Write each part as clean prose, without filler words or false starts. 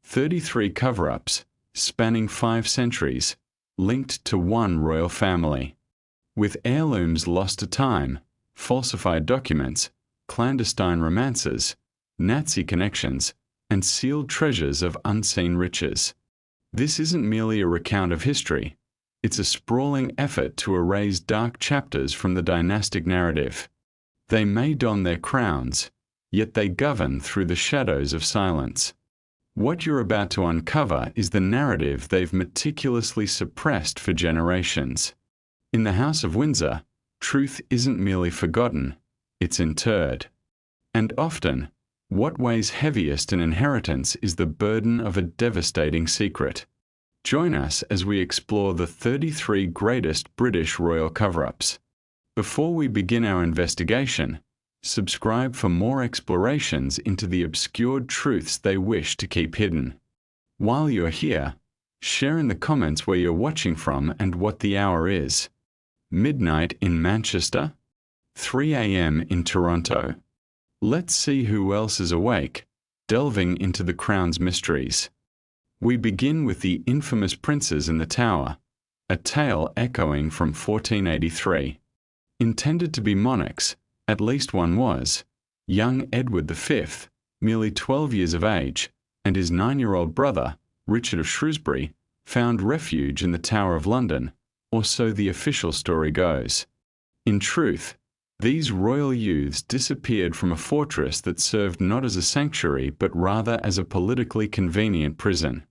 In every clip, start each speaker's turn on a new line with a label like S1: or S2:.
S1: 33 cover-ups, spanning 5 centuries, linked to one royal family. With heirlooms lost to time, falsified documents, clandestine romances, Nazi connections, and sealed treasures of unseen riches. This isn't merely a recount of history. It's a sprawling effort to erase dark chapters from the dynastic narrative. They may don their crowns, yet they govern through the shadows of silence. What you're about to uncover is the narrative they've meticulously suppressed for generations. In the House of Windsor, truth isn't merely forgotten, it's interred. And often, what weighs heaviest in inheritance is the burden of a devastating secret. Join us as we explore the 33 greatest British royal cover-ups. Before we begin our investigation, subscribe for more explorations into the obscured truths they wish to keep hidden. While you're here, share in the comments where you're watching from and what the hour is. Midnight in Manchester? 3 a.m. in Toronto. Let's see who else is awake, delving into the crown's mysteries. We begin with the infamous princes in the Tower, a tale echoing from 1483. Intended to be monarchs, at least one was, young Edward V, merely 12 years of age, and his 9-year-old brother, Richard of Shrewsbury, found refuge in the Tower of London, or so the official story goes. In truth, these royal youths disappeared from a fortress that served not as a sanctuary but rather as a politically convenient prison.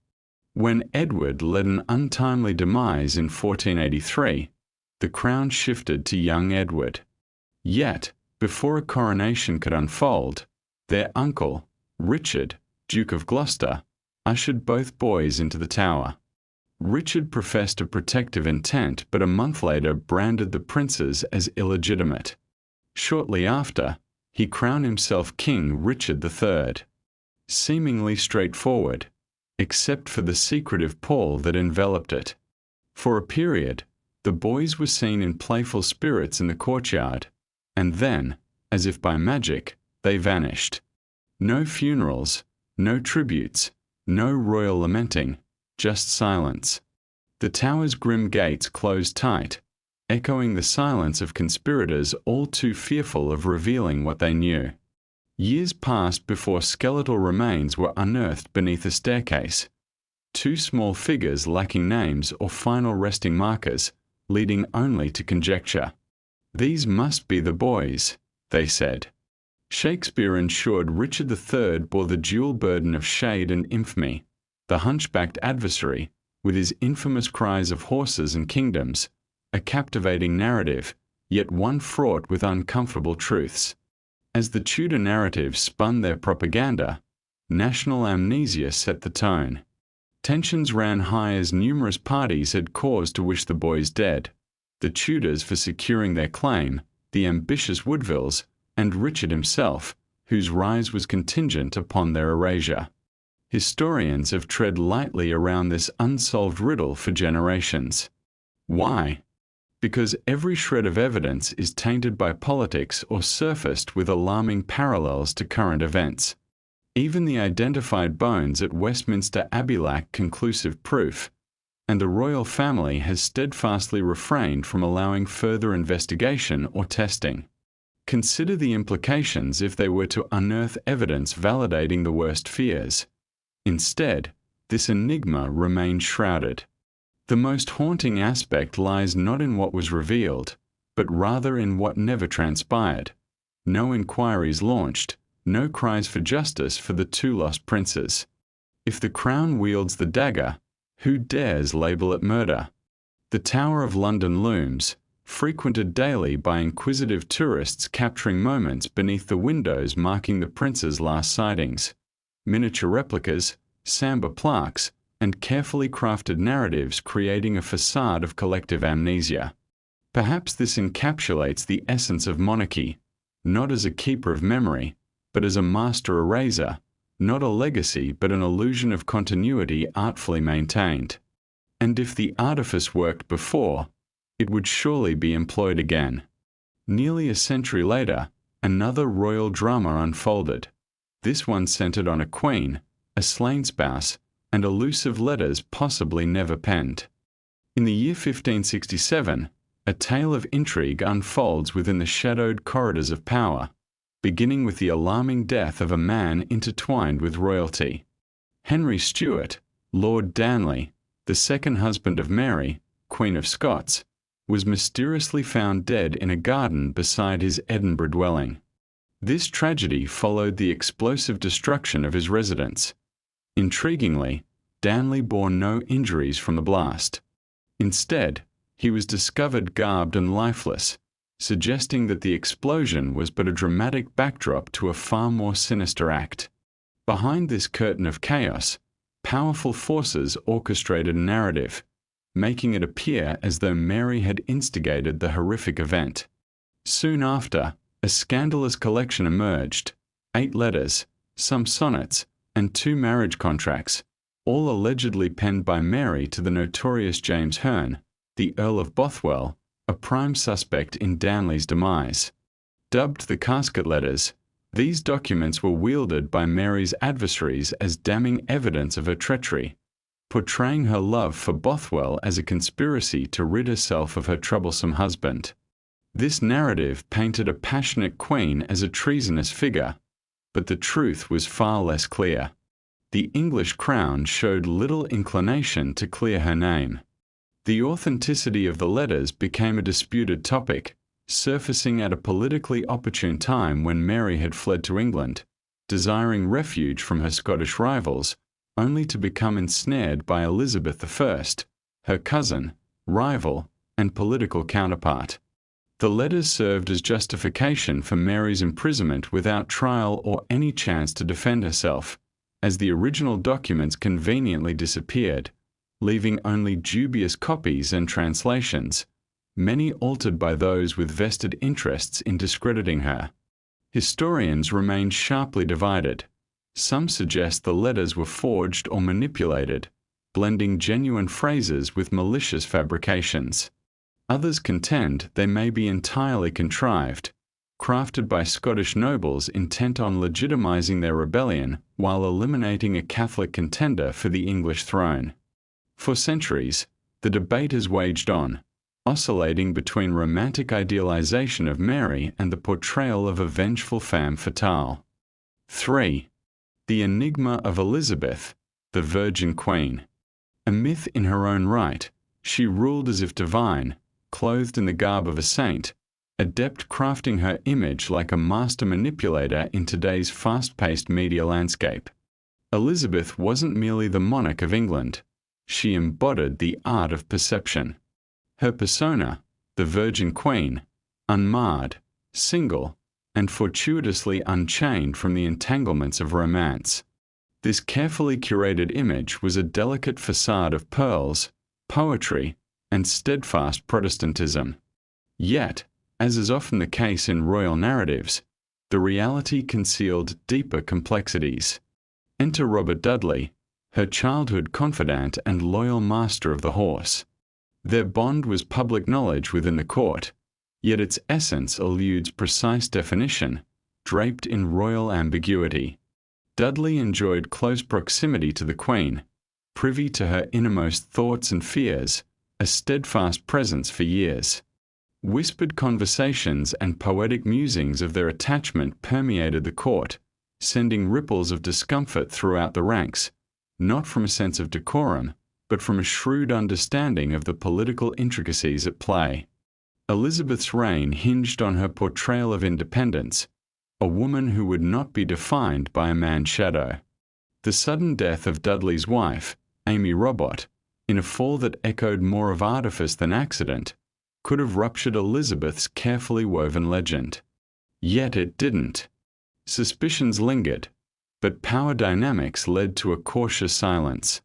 S1: When Edward led an untimely demise in 1483, the crown shifted to young Edward. Yet, before a coronation could unfold, their uncle, Richard, Duke of Gloucester, ushered both boys into the Tower. Richard professed a protective intent, but a month later branded the princes as illegitimate. Shortly after, he crowned himself King Richard III. Seemingly straightforward, except for the secretive pall that enveloped it. For a period, the boys were seen in playful spirits in the courtyard, and then, as if by magic, they vanished. No funerals, no tributes, no royal lamenting, just silence. The tower's grim gates closed tight, echoing the silence of conspirators all too fearful of revealing what they knew. Years passed before skeletal remains were unearthed beneath a staircase. 2 small figures lacking names or final resting markers, leading only to conjecture. These must be the boys, they said. Shakespeare ensured Richard III bore the dual burden of shade and infamy, the hunchbacked adversary, with his infamous cries of horses and kingdoms, a captivating narrative, yet one fraught with uncomfortable truths. As the Tudor narrative spun their propaganda, national amnesia set the tone. Tensions ran high as numerous parties had cause to wish the boys dead. The Tudors for securing their claim, the ambitious Woodvilles, and Richard himself, whose rise was contingent upon their erasure. Historians have tread lightly around this unsolved riddle for generations. Why? Because every shred of evidence is tainted by politics or surfaced with alarming parallels to current events. Even the identified bones at Westminster Abbey lack conclusive proof, and the royal family has steadfastly refrained from allowing further investigation or testing. Consider the implications if they were to unearth evidence validating the worst fears. Instead, this enigma remains shrouded. The most haunting aspect lies not in what was revealed, but rather in what never transpired. No inquiries launched, no cries for justice for the 2 lost princes. If the crown wields the dagger, who dares label it murder? The Tower of London looms, frequented daily by inquisitive tourists capturing moments beneath the windows marking the princes' last sightings. Miniature replicas, sambar plaques, and carefully crafted narratives creating a facade of collective amnesia. Perhaps this encapsulates the essence of monarchy, not as a keeper of memory, but as a master eraser, not a legacy but an illusion of continuity artfully maintained. And if the artifice worked before, it would surely be employed again. Nearly a century later, another royal drama unfolded, this one centered on a queen, a slain spouse, and elusive letters possibly never penned. In the year 1567, a tale of intrigue unfolds within the shadowed corridors of power, beginning with the alarming death of a man intertwined with royalty. Henry Stuart, Lord Darnley, the second husband of Mary, Queen of Scots, was mysteriously found dead in a garden beside his Edinburgh dwelling. This tragedy followed the explosive destruction of his residence. Intriguingly, Darnley bore no injuries from the blast. Instead, he was discovered garbed and lifeless, suggesting that the explosion was but a dramatic backdrop to a far more sinister act. Behind this curtain of chaos, powerful forces orchestrated a narrative, making it appear as though Mary had instigated the horrific event. Soon after, a scandalous collection emerged: 8 letters, some sonnets, and 2 marriage contracts, all allegedly penned by Mary to the notorious James Hearn, the Earl of Bothwell, a prime suspect in Darnley's demise. Dubbed the casket letters, these documents were wielded by Mary's adversaries as damning evidence of her treachery, portraying her love for Bothwell as a conspiracy to rid herself of her troublesome husband. This narrative painted a passionate queen as a treasonous figure, but the truth was far less clear. The English crown showed little inclination to clear her name. The authenticity of the letters became a disputed topic, surfacing at a politically opportune time when Mary had fled to England, desiring refuge from her Scottish rivals, only to become ensnared by Elizabeth I, her cousin, rival, and political counterpart. The letters served as justification for Mary's imprisonment without trial or any chance to defend herself, as the original documents conveniently disappeared, leaving only dubious copies and translations, many altered by those with vested interests in discrediting her. Historians remain sharply divided. Some suggest the letters were forged or manipulated, blending genuine phrases with malicious fabrications. Others contend they may be entirely contrived, crafted by Scottish nobles intent on legitimizing their rebellion while eliminating a Catholic contender for the English throne. For centuries, the debate has waged on, oscillating between romantic idealization of Mary and the portrayal of a vengeful femme fatale. 3. The enigma of Elizabeth, the Virgin Queen. A myth in her own right, she ruled as if divine, clothed in the garb of a saint, adept crafting her image like a master manipulator in today's fast-paced media landscape. Elizabeth wasn't merely the monarch of England. She embodied the art of perception. Her persona, the Virgin Queen, unmarred, single, and fortuitously unchained from the entanglements of romance. This carefully curated image was a delicate facade of pearls, poetry, and steadfast Protestantism. Yet, as is often the case in royal narratives, the reality concealed deeper complexities. Enter Robert Dudley, her childhood confidant and loyal master of the horse. Their bond was public knowledge within the court, yet its essence eludes precise definition, draped in royal ambiguity. Dudley enjoyed close proximity to the Queen, privy to her innermost thoughts and fears, a steadfast presence for years. Whispered conversations and poetic musings of their attachment permeated the court, sending ripples of discomfort throughout the ranks, not from a sense of decorum, but from a shrewd understanding of the political intricacies at play. Elizabeth's reign hinged on her portrayal of independence, a woman who would not be defined by a man's shadow. The sudden death of Dudley's wife, Amy Robot, in a fall that echoed more of artifice than accident, could have ruptured Elizabeth's carefully woven legend. Yet it didn't. Suspicions lingered, but power dynamics led to a cautious silence.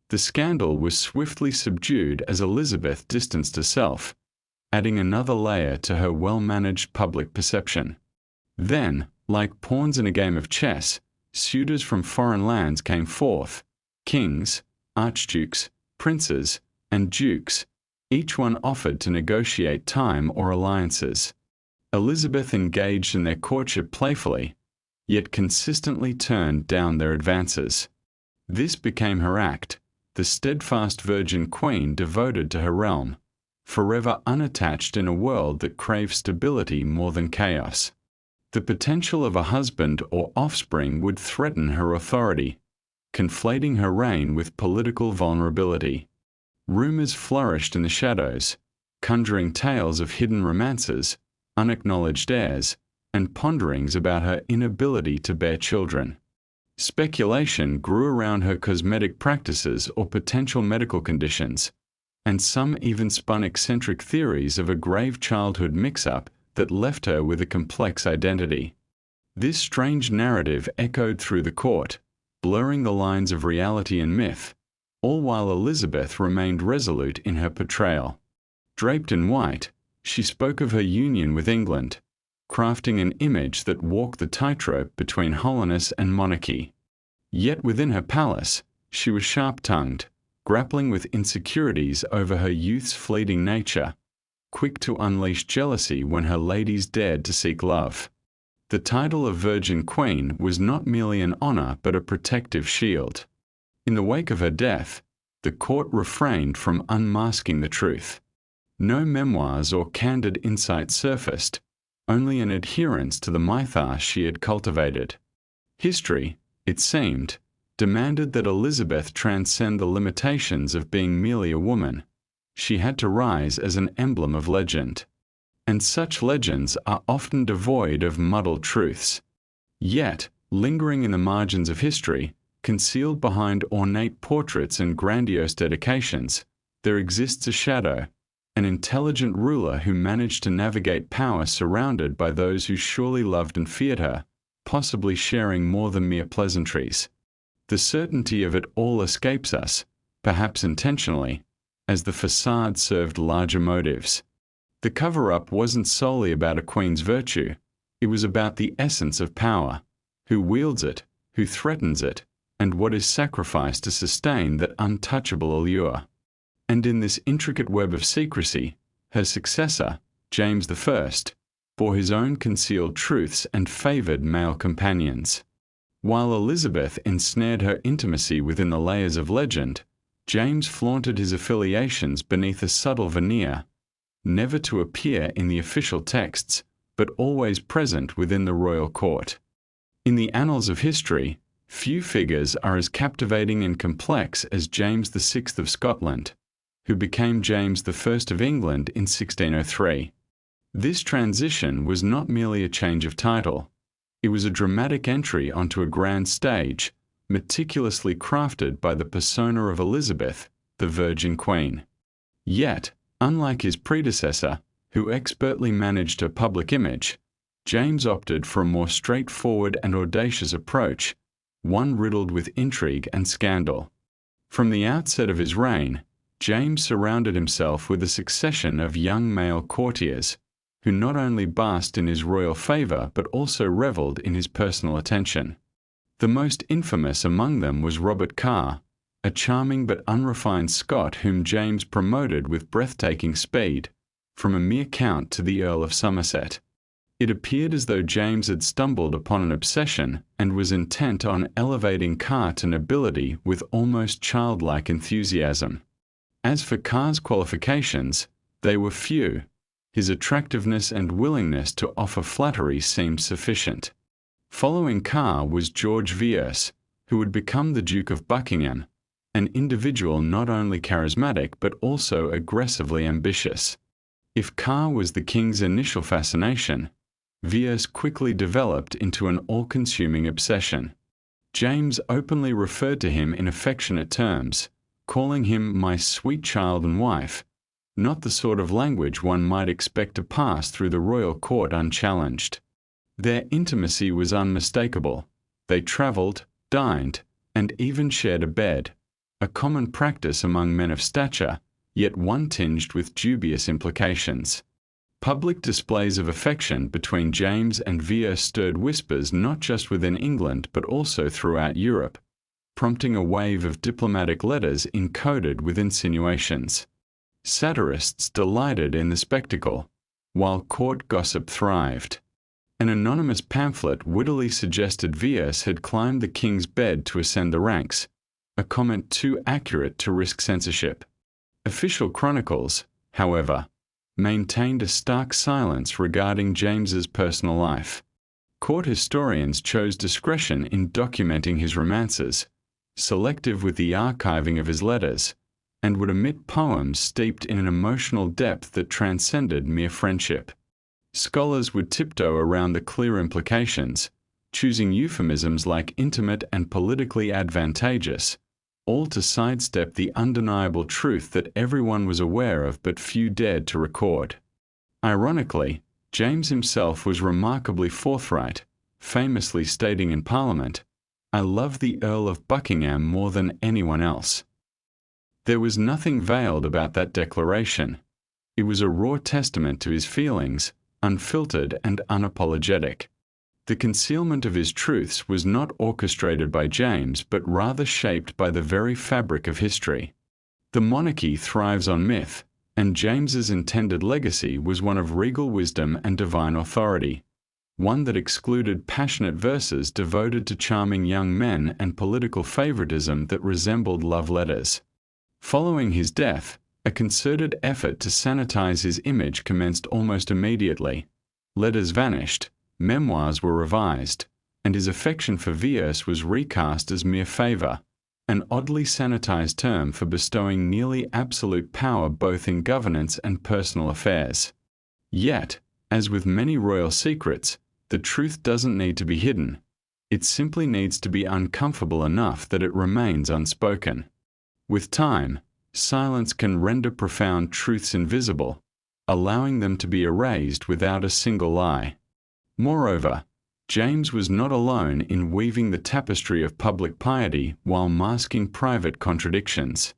S1: The scandal was swiftly subdued as Elizabeth distanced herself, adding another layer to her well-managed public perception. Then, like pawns in a game of chess, suitors from foreign lands came forth, kings, archdukes, princes, and dukes, each one offered to negotiate time or alliances. Elizabeth engaged in their courtship playfully, yet consistently turned down their advances. This became her act, the steadfast virgin queen devoted to her realm, forever unattached in a world that craved stability more than chaos. The potential of a husband or offspring would threaten her authority, conflating her reign with political vulnerability. Rumors flourished in the shadows, conjuring tales of hidden romances, unacknowledged heirs, and ponderings about her inability to bear children. Speculation grew around her cosmetic practices or potential medical conditions, and some even spun eccentric theories of a grave childhood mix-up that left her with a complex identity. This strange narrative echoed through the court, blurring the lines of reality and myth, all while Elizabeth remained resolute in her portrayal. Draped in white, she spoke of her union with England, crafting an image that walked the tightrope between holiness and monarchy. Yet within her palace, she was sharp-tongued, grappling with insecurities over her youth's fleeting nature, quick to unleash jealousy when her ladies dared to seek love. The title of Virgin Queen was not merely an honor but a protective shield. In the wake of her death, the court refrained from unmasking the truth. No memoirs or candid insight surfaced, only an adherence to the mythos she had cultivated. History, it seemed, demanded that Elizabeth transcend the limitations of being merely a woman. She had to rise as an emblem of legend. And such legends are often devoid of muddled truths. Yet, lingering in the margins of history, concealed behind ornate portraits and grandiose dedications, there exists a shadow, an intelligent ruler who managed to navigate power surrounded by those who surely loved and feared her, possibly sharing more than mere pleasantries. The certainty of it all escapes us, perhaps intentionally, as the facade served larger motives. The cover-up wasn't solely about a queen's virtue, it was about the essence of power, who wields it, who threatens it, and what is sacrificed to sustain that untouchable allure. And in this intricate web of secrecy, her successor, James I, bore his own concealed truths and favoured male companions. While Elizabeth ensnared her intimacy within the layers of legend, James flaunted his affiliations beneath a subtle veneer, never to appear in the official texts, but always present within the royal court. In the annals of history, few figures are as captivating and complex as James VI of Scotland, who became James I of England in 1603. This transition was not merely a change of title. It was a dramatic entry onto a grand stage, meticulously crafted by the persona of Elizabeth, the Virgin Queen. Yet, unlike his predecessor, who expertly managed her public image, James opted for a more straightforward and audacious approach, one riddled with intrigue and scandal. From the outset of his reign, James surrounded himself with a succession of young male courtiers, who not only basked in his royal favour but also revelled in his personal attention. The most infamous among them was Robert Carr, a charming but unrefined Scot whom James promoted with breathtaking speed, from a mere count to the Earl of Somerset. It appeared as though James had stumbled upon an obsession and was intent on elevating Carr to nobility with almost childlike enthusiasm. As for Carr's qualifications, they were few. His attractiveness and willingness to offer flattery seemed sufficient. Following Carr was George Villiers, who would become the Duke of Buckingham, an individual not only charismatic but also aggressively ambitious. If Carr was the king's initial fascination, Villiers quickly developed into an all-consuming obsession. James openly referred to him in affectionate terms, calling him "my sweet child and wife," not the sort of language one might expect to pass through the royal court unchallenged. Their intimacy was unmistakable. They travelled, dined, and even shared a bed, a common practice among men of stature, yet one tinged with dubious implications. Public displays of affection between James and Villiers stirred whispers not just within England but also throughout Europe, prompting a wave of diplomatic letters encoded with insinuations. Satirists delighted in the spectacle, while court gossip thrived. An anonymous pamphlet wittily suggested Villiers had climbed the king's bed to ascend the ranks, a comment too accurate to risk censorship. Official chronicles, however, maintained a stark silence regarding James's personal life. Court historians chose discretion in documenting his romances, selective with the archiving of his letters, and would omit poems steeped in an emotional depth that transcended mere friendship. Scholars would tiptoe around the clear implications, choosing euphemisms like intimate and politically advantageous, all to sidestep the undeniable truth that everyone was aware of but few dared to record. Ironically, James himself was remarkably forthright, famously stating in Parliament, "I love the Earl of Buckingham more than anyone else." There was nothing veiled about that declaration. It was a raw testament to his feelings, unfiltered and unapologetic. The concealment of his truths was not orchestrated by James, but rather shaped by the very fabric of history. The monarchy thrives on myth, and James's intended legacy was one of regal wisdom and divine authority, one that excluded passionate verses devoted to charming young men and political favoritism that resembled love letters. Following his death, a concerted effort to sanitize his image commenced almost immediately. Letters vanished, memoirs were revised, and his affection for verse was recast as mere favor, an oddly sanitized term for bestowing nearly absolute power both in governance and personal affairs. Yet, as with many royal secrets, the truth doesn't need to be hidden. It simply needs to be uncomfortable enough that it remains unspoken. With time, silence can render profound truths invisible, allowing them to be erased without a single lie. Moreover, James was not alone in weaving the tapestry of public piety while masking private contradictions.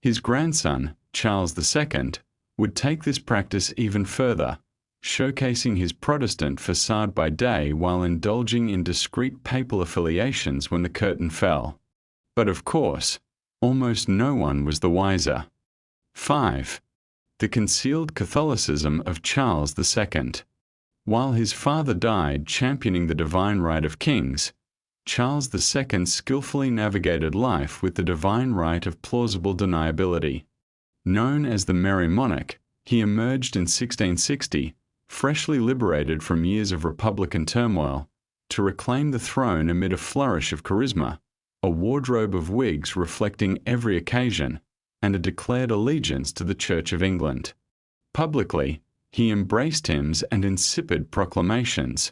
S1: His grandson, Charles II, would take this practice even further, showcasing his Protestant facade by day while indulging in discreet papal affiliations when the curtain fell. But of course, almost no one was the wiser. 5. The concealed Catholicism of Charles II. While his father died championing the divine right of kings, Charles II skillfully navigated life with the divine right of plausible deniability. Known as the Merry Monarch, he emerged in 1660, freshly liberated from years of Republican turmoil, to reclaim the throne amid a flourish of charisma, a wardrobe of wigs reflecting every occasion, and a declared allegiance to the Church of England. Publicly, he embraced hymns and insipid proclamations,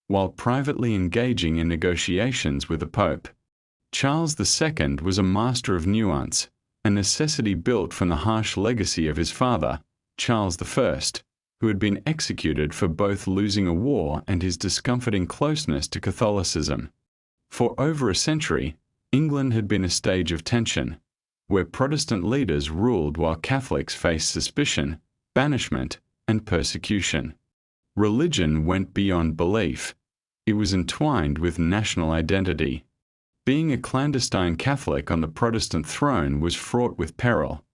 S1: while privately engaging in negotiations with the Pope. Charles II was a master of nuance, a necessity built from the harsh legacy of his father, Charles I, who had been executed for both losing a war and his discomforting closeness to Catholicism. For over a century, England had been a stage of tension, where Protestant leaders ruled while Catholics faced suspicion, banishment, and persecution. Religion went beyond belief. It was entwined with national identity. Being a clandestine Catholic on the Protestant throne was fraught with peril,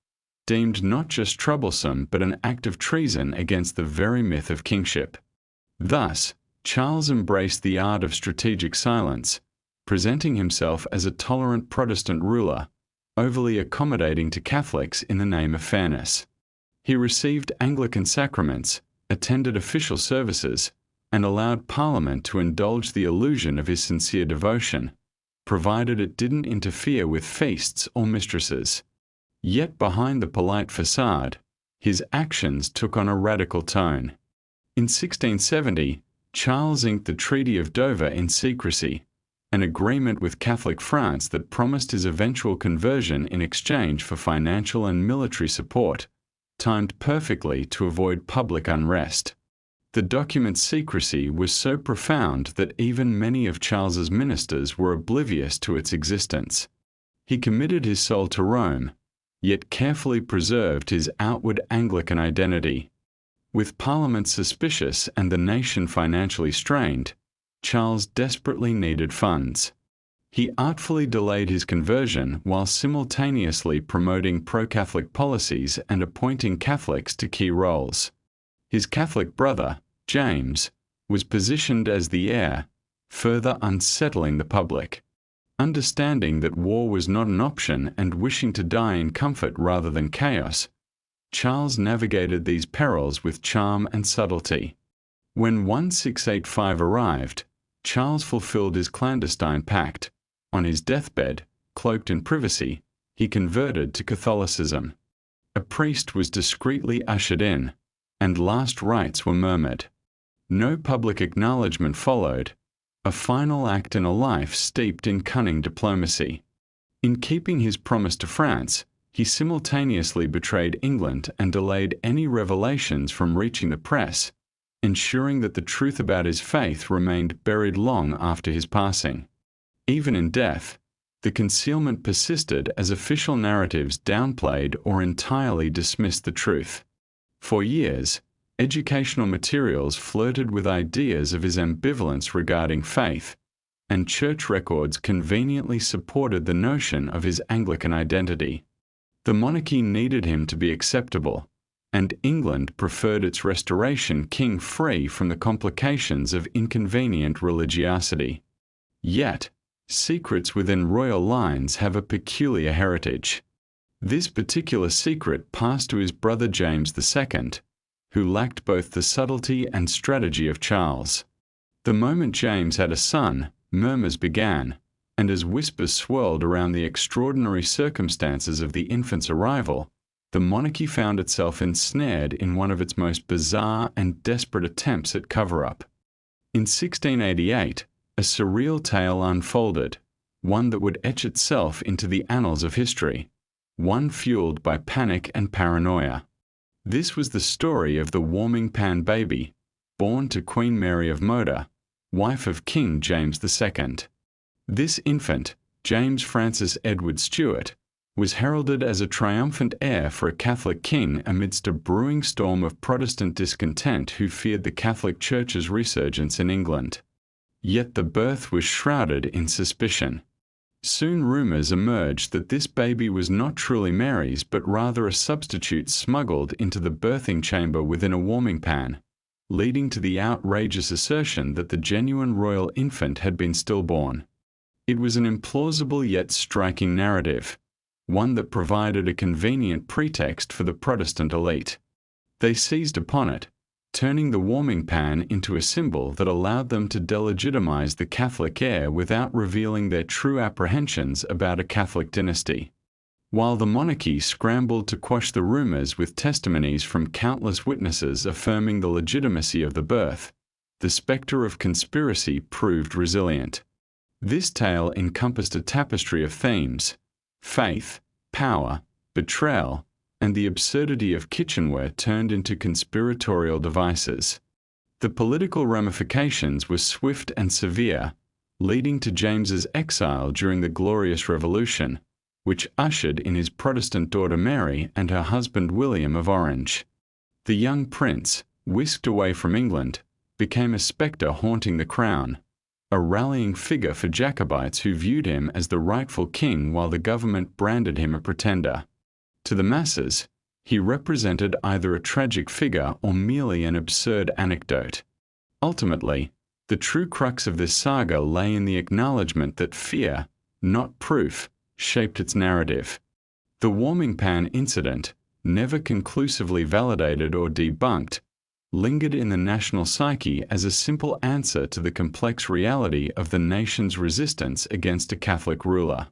S1: deemed not just troublesome but an act of treason against the very myth of kingship. Thus, Charles embraced the art of strategic silence, presenting himself as a tolerant Protestant ruler, overly accommodating to Catholics in the name of fairness. He received Anglican sacraments, attended official services, and allowed Parliament to indulge the illusion of his sincere devotion, provided it didn't interfere with feasts or mistresses. Yet behind the polite facade, his actions took on a radical tone. In 1670, Charles inked the Treaty of Dover in secrecy, an agreement with Catholic France that promised his eventual conversion in exchange for financial and military support, timed perfectly to avoid public unrest. The document's secrecy was so profound that even many of Charles's ministers were oblivious to its existence. He committed his soul to Rome, yet carefully preserved his outward Anglican identity. With Parliament suspicious and the nation financially strained, Charles desperately needed funds. He artfully delayed his conversion while simultaneously promoting pro-Catholic policies and appointing Catholics to key roles. His Catholic brother, James, was positioned as the heir, further unsettling the public. Understanding that war was not an option and wishing to die in comfort rather than chaos, Charles navigated these perils with charm and subtlety. When 1685 arrived, Charles fulfilled his clandestine pact. On his deathbed, cloaked in privacy, he converted to Catholicism. A priest was discreetly ushered in, and last rites were murmured. No public acknowledgement followed, a final act in a life steeped in cunning diplomacy. In keeping his promise to France, he simultaneously betrayed England and delayed any revelations from reaching the press, ensuring that the truth about his faith remained buried long after his passing. Even in death, the concealment persisted as official narratives downplayed or entirely dismissed the truth. For years, educational materials flirted with ideas of his ambivalence regarding faith, and church records conveniently supported the notion of his Anglican identity. The monarchy needed him to be acceptable, and England preferred its restoration king free from the complications of inconvenient religiosity. Yet, secrets within royal lines have a peculiar heritage. This particular secret passed to his brother James II, who lacked both the subtlety and strategy of Charles. The moment James had a son, murmurs began, and as whispers swirled around the extraordinary circumstances of the infant's arrival, the monarchy found itself ensnared in one of its most bizarre and desperate attempts at cover-up. In 1688, a surreal tale unfolded, one that would etch itself into the annals of history, one fueled by panic and paranoia. This was the story of the warming pan baby, born to Queen Mary of Moda, wife of King James II. This infant, James Francis Edward Stuart, was heralded as a triumphant heir for a Catholic king amidst a brewing storm of Protestant discontent who feared the Catholic Church's resurgence in England. Yet the birth was shrouded in suspicion. Soon rumors emerged that this baby was not truly Mary's but rather a substitute smuggled into the birthing chamber within a warming pan, leading to the outrageous assertion that the genuine royal infant had been stillborn. It was an implausible yet striking narrative, one that provided a convenient pretext for the Protestant elite. They seized upon it, turning the warming pan into a symbol that allowed them to delegitimize the Catholic heir without revealing their true apprehensions about a Catholic dynasty. While the monarchy scrambled to quash the rumors with testimonies from countless witnesses affirming the legitimacy of the birth, the specter of conspiracy proved resilient. This tale encompassed a tapestry of themes: faith, power, betrayal, and the absurdity of kitchenware turned into conspiratorial devices. The political ramifications were swift and severe, leading to James's exile during the Glorious Revolution, which ushered in his Protestant daughter Mary and her husband William of Orange. The young prince, whisked away from England, became a spectre haunting the crown, a rallying figure for Jacobites who viewed him as the rightful king while the government branded him a pretender. To the masses, he represented either a tragic figure or merely an absurd anecdote. Ultimately, the true crux of this saga lay in the acknowledgement that fear, not proof, shaped its narrative. The warming pan incident, never conclusively validated or debunked, lingered in the national psyche as a simple answer to the complex reality of the nation's resistance against a Catholic ruler.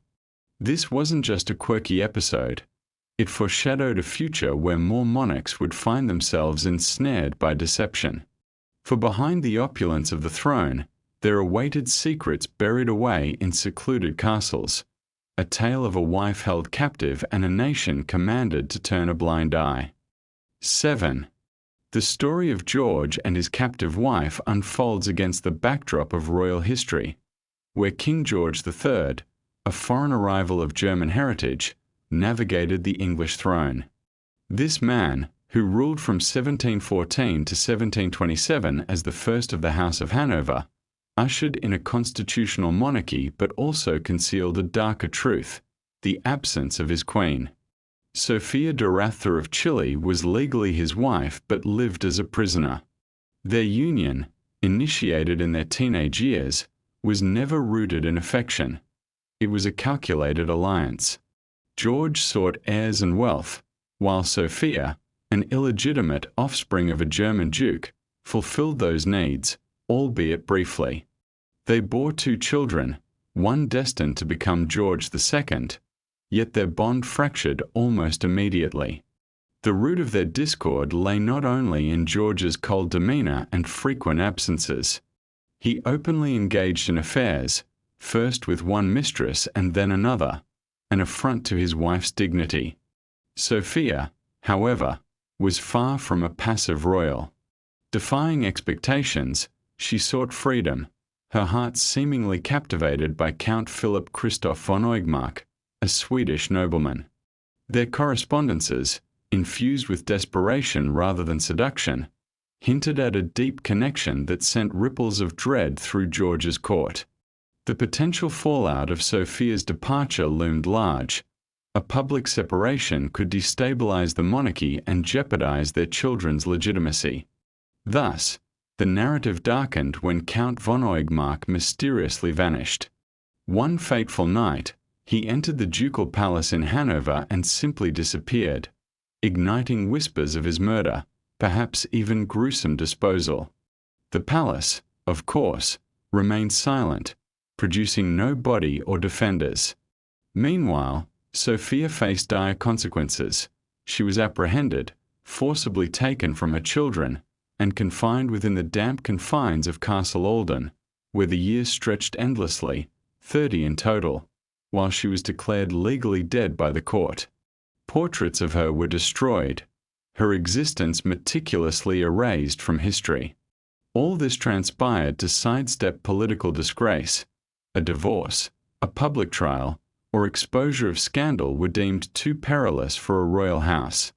S1: This wasn't just a quirky episode. It foreshadowed a future where more monarchs would find themselves ensnared by deception. For behind the opulence of the throne, there awaited secrets buried away in secluded castles, a tale of a wife held captive and a nation commanded to turn a blind eye. 7. The story of George and his captive wife unfolds against the backdrop of royal history, where King George III, a foreign arrival of German heritage, navigated the English throne. This man, who ruled from 1714 to 1727 as the first of the House of Hanover, ushered in a constitutional monarchy but also concealed a darker truth: the absence of his queen. Sophia Durazzo of Chile was legally his wife but lived as a prisoner. Their union, initiated in their teenage years, was never rooted in affection. It was a calculated alliance. George sought heirs and wealth, while Sophia, an illegitimate offspring of a German duke, fulfilled those needs, albeit briefly. They bore 2 children, one destined to become George II, yet their bond fractured almost immediately. The root of their discord lay not only in George's cold demeanour and frequent absences. He openly engaged in affairs, first with one mistress and then another, an affront to his wife's dignity. Sophia, however, was far from a passive royal. Defying expectations, she sought freedom, her heart seemingly captivated by Count Philip Christoph von Eugmark, a Swedish nobleman. Their correspondences, infused with desperation rather than seduction, hinted at a deep connection that sent ripples of dread through George's court. The potential fallout of Sophia's departure loomed large. A public separation could destabilize the monarchy and jeopardize their children's legitimacy. Thus, the narrative darkened when Count von Eugmark mysteriously vanished. One fateful night, he entered the ducal palace in Hanover and simply disappeared, igniting whispers of his murder, perhaps even gruesome disposal. The palace, of course, remained silent, producing no body or defenders. Meanwhile, Sophia faced dire consequences. She was apprehended, forcibly taken from her children, and confined within the damp confines of Castle Alden, where the years stretched endlessly, 30 in total, while she was declared legally dead by the court. Portraits of her were destroyed, her existence meticulously erased from history. All this transpired to sidestep political disgrace. A divorce, a public trial, or exposure of scandal were deemed too perilous for a royal house.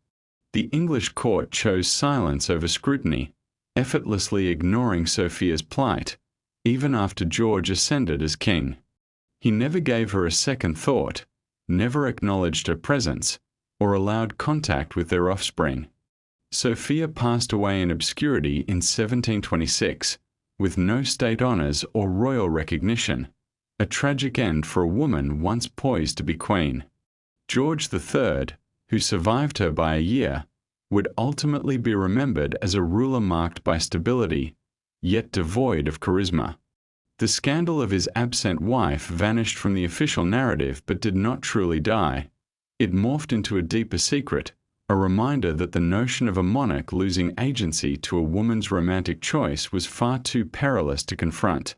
S1: The English court chose silence over scrutiny, effortlessly ignoring Sophia's plight, even after George ascended as king. He never gave her a second thought, never acknowledged her presence, or allowed contact with their offspring. Sophia passed away in obscurity in 1726, with no state honours or royal recognition, a tragic end for a woman once poised to be queen. George III, who survived her by a year, would ultimately be remembered as a ruler marked by stability, yet devoid of charisma. The scandal of his absent wife vanished from the official narrative but did not truly die. It morphed into a deeper secret, a reminder that the notion of a monarch losing agency to a woman's romantic choice was far too perilous to confront.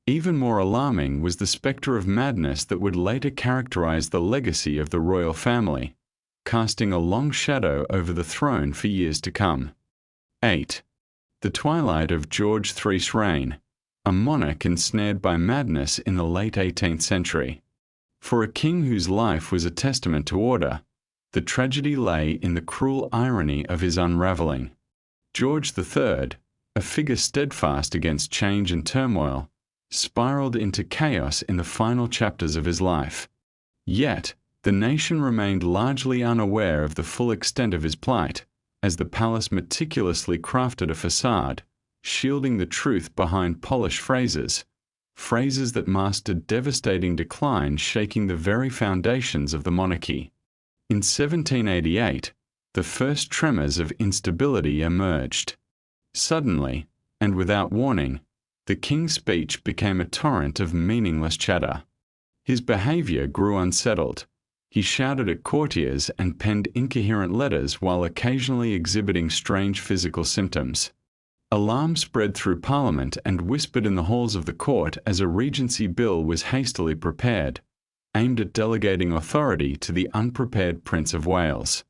S1: Even more alarming was the spectre of madness that would later characterize the legacy of the royal family, casting a long shadow over the throne for years to come. 8. The twilight of George III's reign, a monarch ensnared by madness in the late 18th century. For a king whose life was a testament to order, the tragedy lay in the cruel irony of his unraveling. George III, a figure steadfast against change and turmoil, spiraled into chaos in the final chapters of his life. Yet, the nation remained largely unaware of the full extent of his plight, as the palace meticulously crafted a facade, shielding the truth behind polished phrases that masked a devastating decline shaking the very foundations of the monarchy. In 1788, the first tremors of instability emerged. Suddenly, and without warning, the king's speech became a torrent of meaningless chatter. His behavior grew unsettled. He shouted at courtiers and penned incoherent letters while occasionally exhibiting strange physical symptoms. Alarm spread through Parliament and whispered in the halls of the court as a regency bill was hastily prepared, aimed at delegating authority to the unprepared Prince of Wales.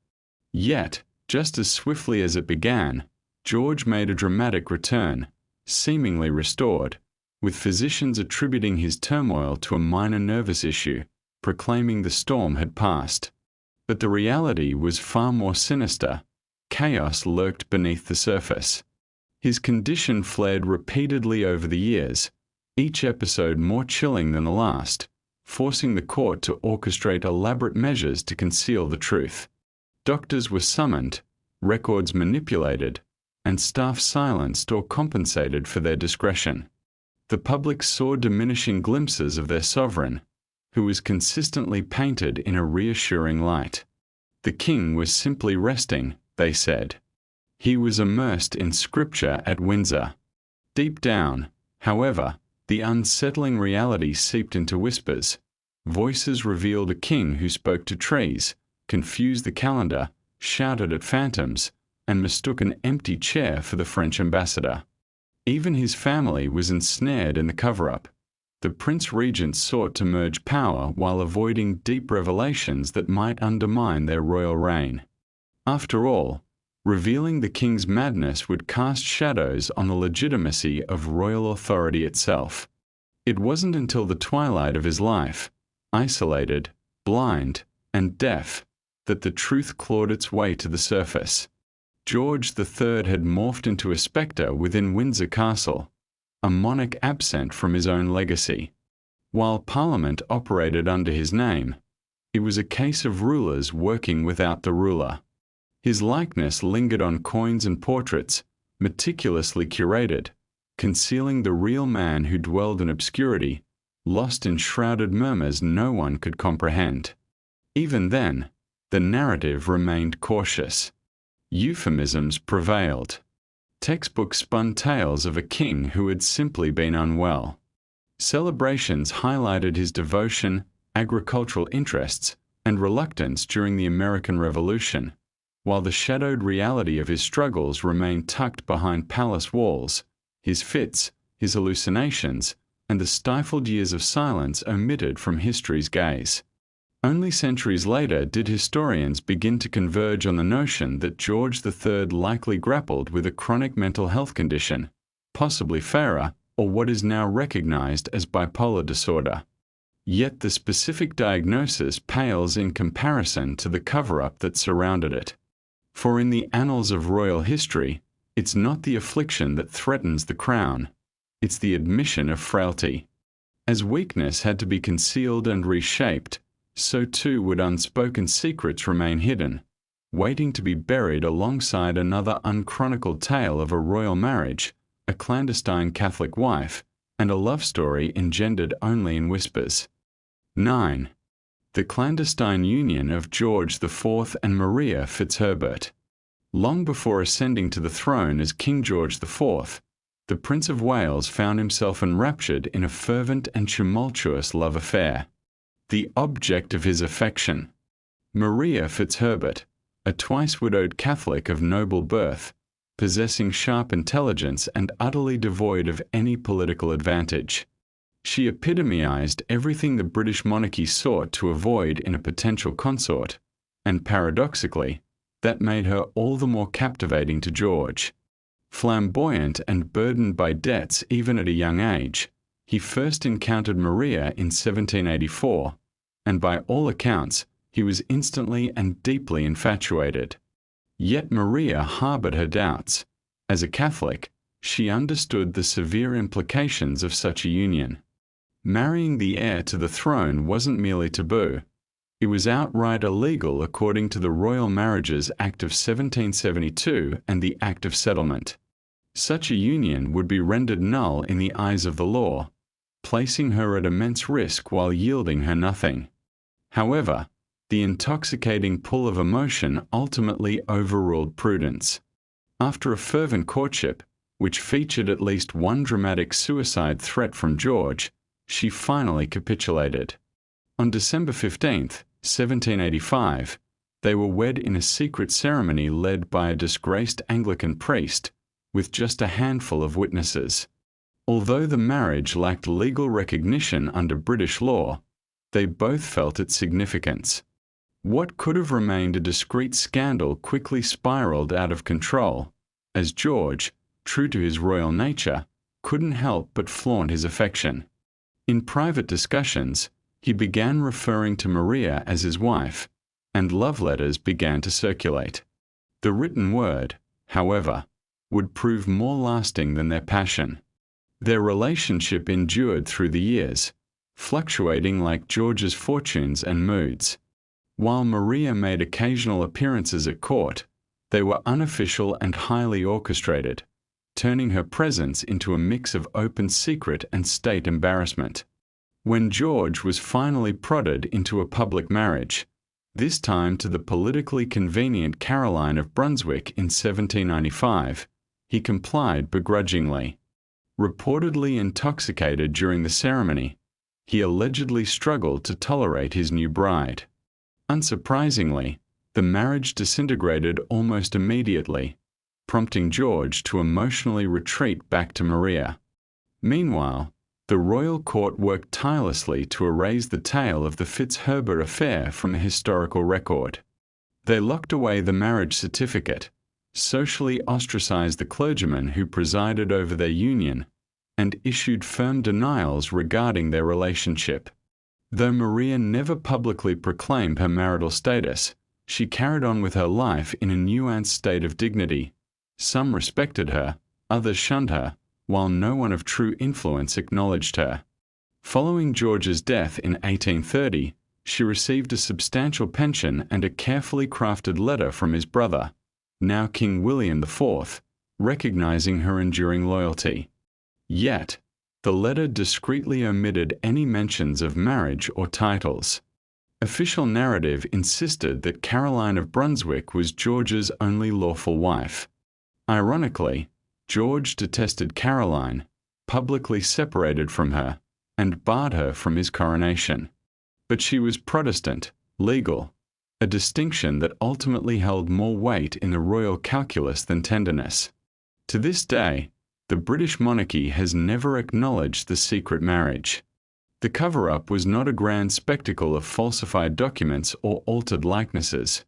S1: Yet, just as swiftly as it began, George made a dramatic return, seemingly restored, with physicians attributing his turmoil to a minor nervous issue, proclaiming the storm had passed. But the reality was far more sinister. Chaos lurked beneath the surface. His condition flared repeatedly over the years, each episode more chilling than the last, forcing the court to orchestrate elaborate measures to conceal the truth. Doctors were summoned, records manipulated, and staff silenced or compensated for their discretion. The public saw diminishing glimpses of their sovereign, who was consistently painted in a reassuring light. The king was simply resting, they said. He was immersed in scripture at Windsor. Deep down, however, the unsettling reality seeped into whispers. Voices revealed a king who spoke to trees, confused the calendar, shouted at phantoms, and mistook an empty chair for the French ambassador. Even his family was ensnared in the cover-up. The Prince Regent sought to merge power while avoiding deep revelations that might undermine their royal reign. After all, revealing the king's madness would cast shadows on the legitimacy of royal authority itself. It wasn't until the twilight of his life, isolated, blind, and deaf, that the truth clawed its way to the surface. George III had morphed into a spectre within Windsor Castle, a monarch absent from his own legacy. While Parliament operated under his name, it was a case of rulers working without the ruler. His likeness lingered on coins and portraits, meticulously curated, concealing the real man who dwelled in obscurity, lost in shrouded murmurs no one could comprehend. Even then, the narrative remained cautious. Euphemisms prevailed. Textbooks spun tales of a king who had simply been unwell. Celebrations highlighted his devotion, agricultural interests, and reluctance during the American Revolution, while the shadowed reality of his struggles remained tucked behind palace walls, his fits, his hallucinations, and the stifled years of silence omitted from history's gaze. Only centuries later did historians begin to converge on the notion that George III likely grappled with a chronic mental health condition, possibly FARA, or what is now recognized as bipolar disorder. Yet the specific diagnosis pales in comparison to the cover-up that surrounded it. For in the annals of royal history, it's not the affliction that threatens the crown, it's the admission of frailty. As weakness had to be concealed and reshaped, so too would unspoken secrets remain hidden, waiting to be buried alongside another unchronicled tale of a royal marriage, a clandestine Catholic wife, and a love story engendered only in whispers. 9. The clandestine union of George IV and Maria Fitzherbert. Long before ascending to the throne as King George IV, the Prince of Wales found himself enraptured in a fervent and tumultuous love affair. The object of his affection, Maria Fitzherbert, a twice-widowed Catholic of noble birth, possessing sharp intelligence and utterly devoid of any political advantage. She epitomized everything the British monarchy sought to avoid in a potential consort, and paradoxically, that made her all the more captivating to George. Flamboyant and burdened by debts even at a young age, he first encountered Maria in 1784, and by all accounts, he was instantly and deeply infatuated. Yet Maria harbored her doubts. As a Catholic, she understood the severe implications of such a union. Marrying the heir to the throne wasn't merely taboo. It was outright illegal according to the Royal Marriages Act of 1772 and the Act of Settlement. Such a union would be rendered null in the eyes of the law, placing her at immense risk while yielding her nothing. However, the intoxicating pull of emotion ultimately overruled prudence. After a fervent courtship, which featured at least one dramatic suicide threat from George, she finally capitulated. On December 15, 1785, they were wed in a secret ceremony led by a disgraced Anglican priest, with just a handful of witnesses. Although the marriage lacked legal recognition under British law, they both felt its significance. What could have remained a discreet scandal quickly spiraled out of control, as George, true to his royal nature, couldn't help but flaunt his affection. In private discussions, he began referring to Maria as his wife, and love letters began to circulate. The written word, however, would prove more lasting than their passion. Their relationship endured through the years, fluctuating like George's fortunes and moods. While Maria made occasional appearances at court, they were unofficial and highly orchestrated, turning her presence into a mix of open secret and state embarrassment. When George was finally prodded into a public marriage, this time to the politically convenient Caroline of Brunswick in 1795, he complied begrudgingly. Reportedly intoxicated during the ceremony, he allegedly struggled to tolerate his new bride. Unsurprisingly, the marriage disintegrated almost immediately, prompting George to emotionally retreat back to Maria. Meanwhile, the royal court worked tirelessly to erase the tale of the Fitzherbert affair from a historical record. They locked away the marriage certificate, socially ostracized the clergyman who presided over their union, and issued firm denials regarding their relationship. Though Maria never publicly proclaimed her marital status, she carried on with her life in a nuanced state of dignity. Some respected her, others shunned her, while no one of true influence acknowledged her. Following George's death in 1830, she received a substantial pension and a carefully crafted letter from his brother, now King William IV, recognizing her enduring loyalty. Yet, the letter discreetly omitted any mentions of marriage or titles. Official narrative insisted that Caroline of Brunswick was George's only lawful wife. Ironically, George detested Caroline, publicly separated from her, and barred her from his coronation. But she was Protestant, legal, a distinction that ultimately held more weight in the royal calculus than tenderness. To this day, the British monarchy has never acknowledged the secret marriage. The cover-up was not a grand spectacle of falsified documents or altered likenesses.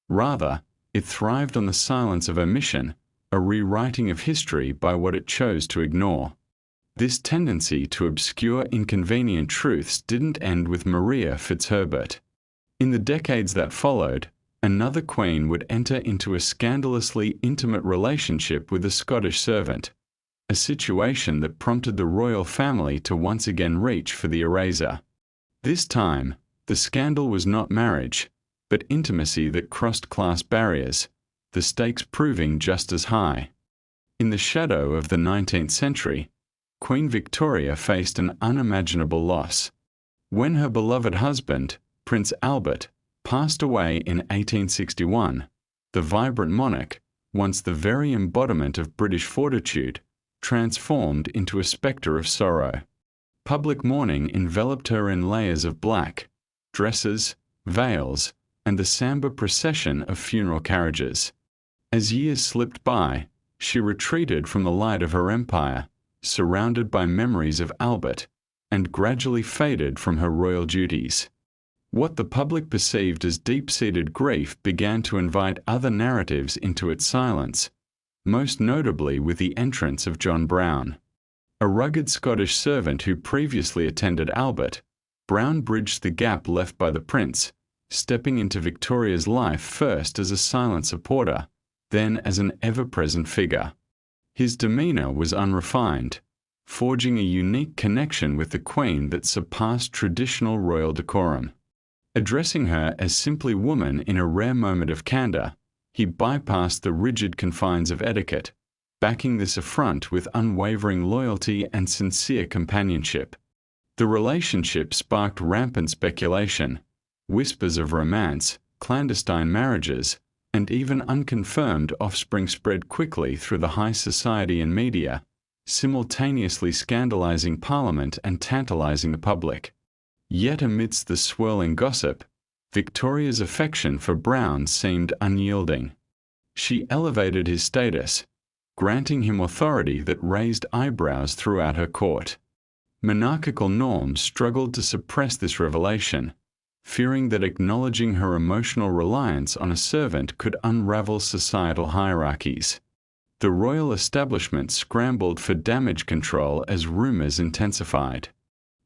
S1: Rather, it thrived on the silence of omission, a rewriting of history by what it chose to ignore. This tendency to obscure inconvenient truths didn't end with Maria Fitzherbert. In the decades that followed, another queen would enter into a scandalously intimate relationship with a Scottish servant, a situation that prompted the royal family to once again reach for the eraser. This time, the scandal was not marriage, but intimacy that crossed class barriers, the stakes proving just as high. In the shadow of the 19th century, Queen Victoria faced an unimaginable loss. When her beloved husband, Prince Albert, passed away in 1861, the vibrant monarch, once the very embodiment of British fortitude, transformed into a spectre of sorrow. Public mourning enveloped her in layers of black, dresses, veils, and the somber procession of funeral carriages. As years slipped by, she retreated from the light of her empire, surrounded by memories of Albert, and gradually faded from her royal duties. What the public perceived as deep-seated grief began to invite other narratives into its silence, most notably with the entrance of John Brown. A rugged Scottish servant who previously attended Albert, Brown bridged the gap left by the prince, stepping into Victoria's life first as a silent supporter, then as an ever-present figure. His demeanor was unrefined, forging a unique connection with the Queen that surpassed traditional royal decorum. Addressing her as simply woman in a rare moment of candor, he bypassed the rigid confines of etiquette, backing this affront with unwavering loyalty and sincere companionship. The relationship sparked rampant speculation, whispers of romance, clandestine marriages, and even unconfirmed offspring spread quickly through the high society and media, simultaneously scandalizing Parliament and tantalizing the public. Yet amidst the swirling gossip, Victoria's affection for Brown seemed unyielding. She elevated his status, granting him authority that raised eyebrows throughout her court. Monarchical norms struggled to suppress this revelation, fearing that acknowledging her emotional reliance on a servant could unravel societal hierarchies. The royal establishment scrambled for damage control as rumors intensified.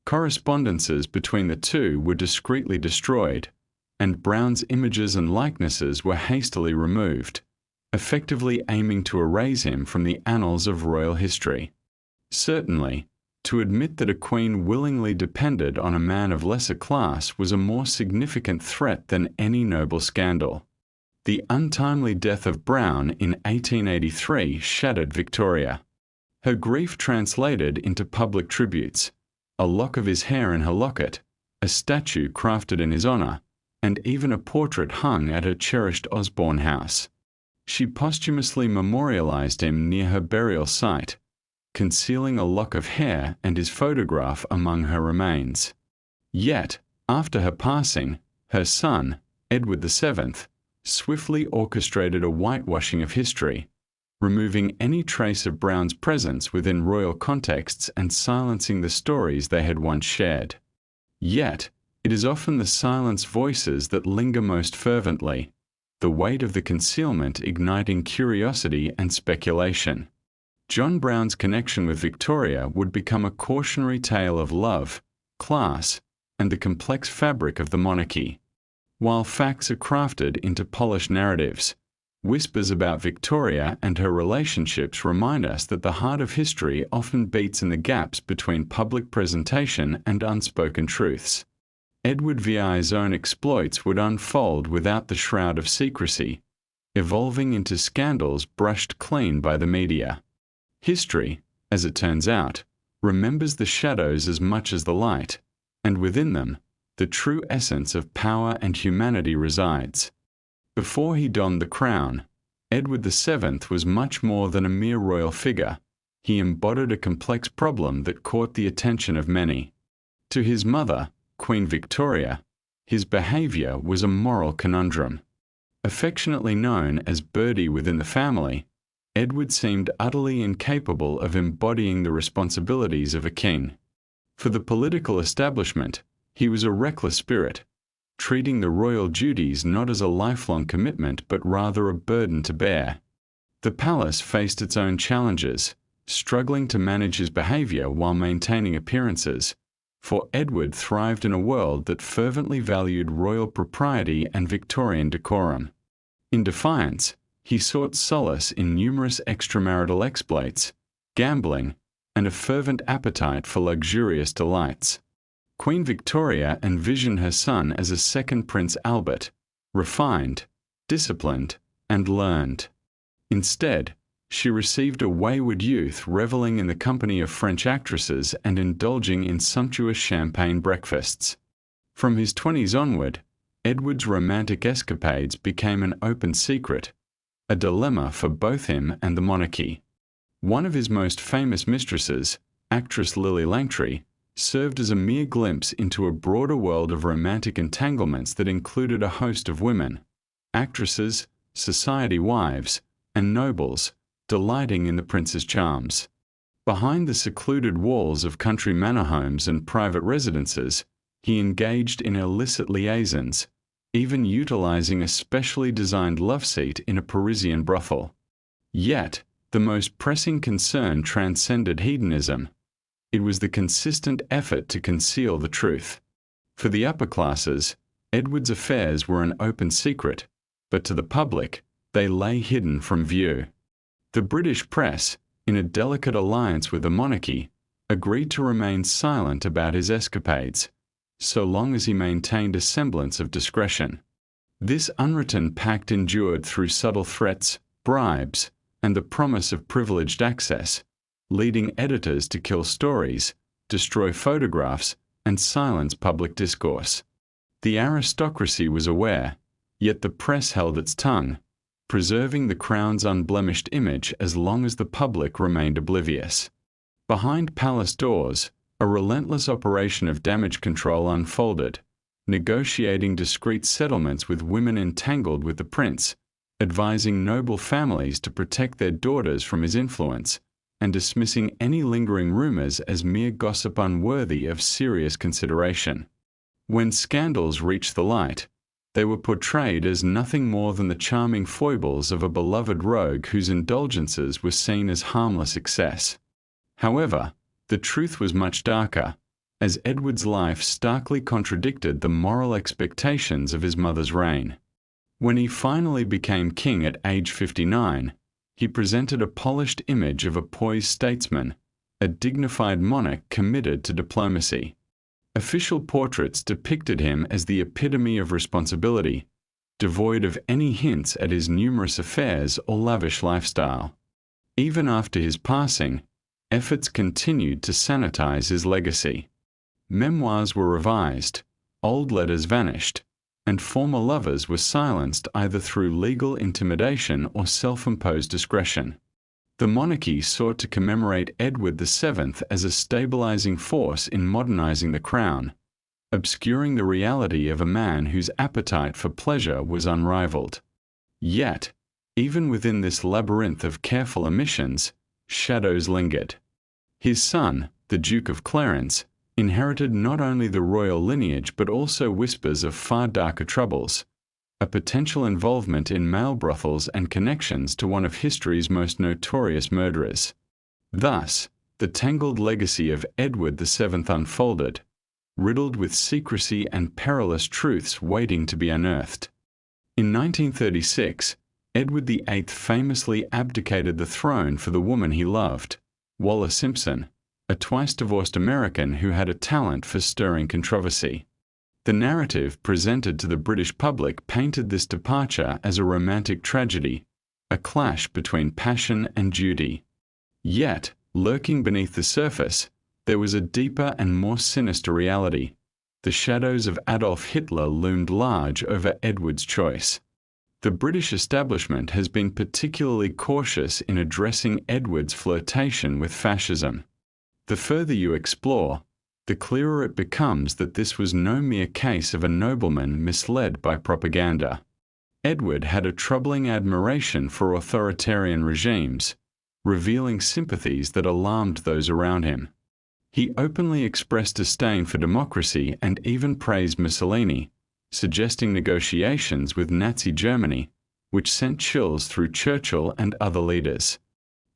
S1: Correspondences between the two were discreetly destroyed, and Brown's images and likenesses were hastily removed, effectively aiming to erase him from the annals of royal history. Certainly, to admit that a queen willingly depended on a man of lesser class was a more significant threat than any noble scandal. The untimely death of Brown in 1883 shattered Victoria. Her grief translated into public tributes, a lock of his hair in her locket, a statue crafted in his honor, and even a portrait hung at her cherished Osborne house. She posthumously memorialized him near her burial site, concealing a lock of hair and his photograph among her remains. Yet, after her passing, her son, Edward VII, swiftly orchestrated a whitewashing of history, removing any trace of Brown's presence within royal contexts and silencing the stories they had once shared. Yet, it is often the silenced voices that linger most fervently, the weight of the concealment igniting curiosity and speculation. John Brown's connection with Victoria would become a cautionary tale of love, class, and the complex fabric of the monarchy. While facts are crafted into polished narratives, whispers about Victoria and her relationships remind us that the heart of history often beats in the gaps between public presentation and unspoken truths. Edward VI's own exploits would unfold without the shroud of secrecy, evolving into scandals brushed clean by the media. History, as it turns out, remembers the shadows as much as the light, and within them, the true essence of power and humanity resides. Before he donned the crown, Edward VII was much more than a mere royal figure. He embodied a complex problem that caught the attention of many. To his mother, Queen Victoria, his behavior was a moral conundrum. Affectionately known as Birdie within the family, Edward seemed utterly incapable of embodying the responsibilities of a king. For the political establishment, he was a reckless spirit, treating the royal duties not as a lifelong commitment but rather a burden to bear. The palace faced its own challenges, struggling to manage his behavior while maintaining appearances, for Edward thrived in a world that fervently valued royal propriety and Victorian decorum. In defiance, he sought solace in numerous extramarital exploits, gambling, and a fervent appetite for luxurious delights. Queen Victoria envisioned her son as a second Prince Albert, refined, disciplined, and learned. Instead, she received a wayward youth reveling in the company of French actresses and indulging in sumptuous champagne breakfasts. From his 20s onward, Edward's romantic escapades became an open secret, a dilemma for both him and the monarchy. One of his most famous mistresses, actress Lily Langtry, served as a mere glimpse into a broader world of romantic entanglements that included a host of women, actresses, society wives, and nobles, delighting in the prince's charms. Behind the secluded walls of country manor homes and private residences, he engaged in illicit liaisons, even utilizing a specially designed love seat in a Parisian brothel. Yet, the most pressing concern transcended hedonism. It was the consistent effort to conceal the truth. For the upper classes, Edward's affairs were an open secret, but to the public, they lay hidden from view. The British press, in a delicate alliance with the monarchy, agreed to remain silent about his escapades, so long as he maintained a semblance of discretion. This unwritten pact endured through subtle threats, bribes, and the promise of privileged access, leading editors to kill stories, destroy photographs, and silence public discourse. The aristocracy was aware, yet the press held its tongue, preserving the crown's unblemished image as long as the public remained oblivious. Behind palace doors, a relentless operation of damage control unfolded, negotiating discreet settlements with women entangled with the prince, advising noble families to protect their daughters from his influence, and dismissing any lingering rumors as mere gossip unworthy of serious consideration. When scandals reached the light, they were portrayed as nothing more than the charming foibles of a beloved rogue whose indulgences were seen as harmless excess. However, the truth was much darker, as Edward's life starkly contradicted the moral expectations of his mother's reign. When he finally became king at age 59, he presented a polished image of a poised statesman, a dignified monarch committed to diplomacy. Official portraits depicted him as the epitome of responsibility, devoid of any hints at his numerous affairs or lavish lifestyle. Even after his passing, efforts continued to sanitize his legacy. Memoirs were revised, old letters vanished, and former lovers were silenced either through legal intimidation or self-imposed discretion. The monarchy sought to commemorate Edward VII as a stabilizing force in modernizing the crown, obscuring the reality of a man whose appetite for pleasure was unrivaled. Yet, even within this labyrinth of careful omissions, shadows lingered. His son, the Duke of Clarence, inherited not only the royal lineage but also whispers of far darker troubles, a potential involvement in male brothels and connections to one of history's most notorious murderers. Thus, the tangled legacy of Edward VII unfolded, riddled with secrecy and perilous truths waiting to be unearthed. In 1936, Edward VIII famously abdicated the throne for the woman he loved, Wallis Simpson, a twice-divorced American who had a talent for stirring controversy. The narrative presented to the British public painted this departure as a romantic tragedy, a clash between passion and duty. Yet, lurking beneath the surface, there was a deeper and more sinister reality. The shadows of Adolf Hitler loomed large over Edward's choice. The British establishment has been particularly cautious in addressing Edward's flirtation with fascism. The further you explore, the clearer it becomes that this was no mere case of a nobleman misled by propaganda. Edward had a troubling admiration for authoritarian regimes, revealing sympathies that alarmed those around him. He openly expressed disdain for democracy and even praised Mussolini, suggesting negotiations with Nazi Germany, which sent chills through Churchill and other leaders.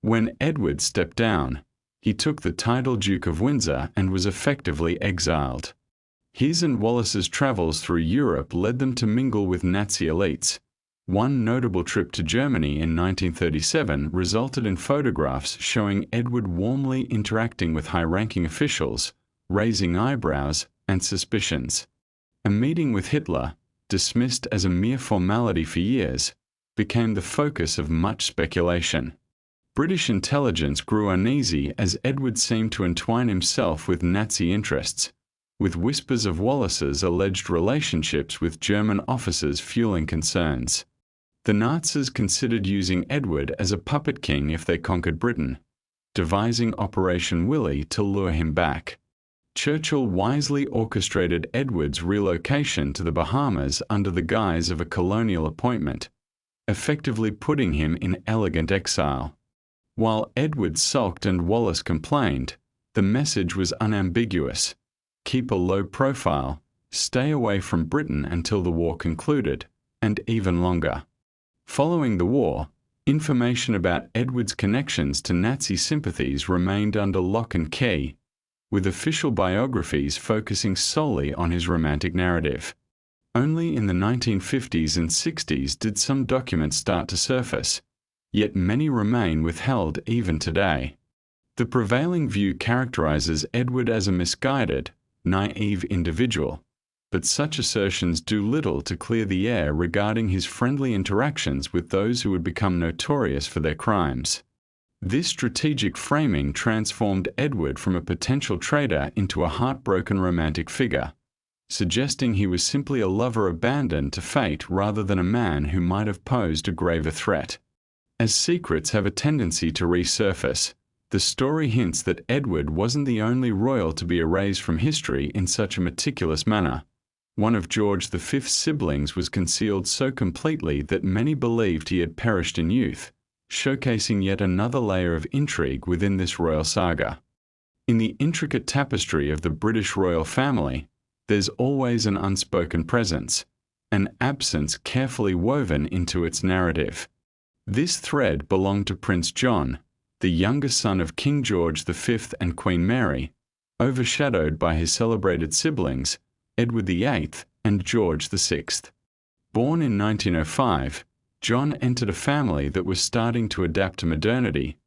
S1: When Edward stepped down, he took the title Duke of Windsor and was effectively exiled. His and Wallis's travels through Europe led them to mingle with Nazi elites. One notable trip to Germany in 1937 resulted in photographs showing Edward warmly interacting with high-ranking officials, raising eyebrows and suspicions. A meeting with Hitler, dismissed as a mere formality for years, became the focus of much speculation. British intelligence grew uneasy as Edward seemed to entwine himself with Nazi interests, with whispers of Wallis's alleged relationships with German officers fueling concerns. The Nazis considered using Edward as a puppet king if they conquered Britain, devising Operation Willy to lure him back. Churchill wisely orchestrated Edward's relocation to the Bahamas under the guise of a colonial appointment, effectively putting him in elegant exile. While Edward sulked and Wallis complained, the message was unambiguous: keep a low profile, stay away from Britain until the war concluded, and even longer. Following the war, information about Edward's connections to Nazi sympathies remained under lock and key, with official biographies focusing solely on his romantic narrative. Only in the 1950s and 60s did some documents start to surface, yet many remain withheld even today. The prevailing view characterizes Edward as a misguided, naive individual, but such assertions do little to clear the air regarding his friendly interactions with those who would become notorious for their crimes. This strategic framing transformed Edward from a potential traitor into a heartbroken romantic figure, suggesting he was simply a lover abandoned to fate rather than a man who might have posed a graver threat. As secrets have a tendency to resurface, the story hints that Edward wasn't the only royal to be erased from history in such a meticulous manner. One of George V's siblings was concealed so completely that many believed he had perished in youth, showcasing yet another layer of intrigue within this royal saga. In the intricate tapestry of the British royal family, there's always an unspoken presence, an absence carefully woven into its narrative. This thread belonged to Prince John, the younger son of King George V and Queen Mary, overshadowed by his celebrated siblings, Edward VIII and George VI. Born in 1905, John entered a family that was starting to adapt to modernity,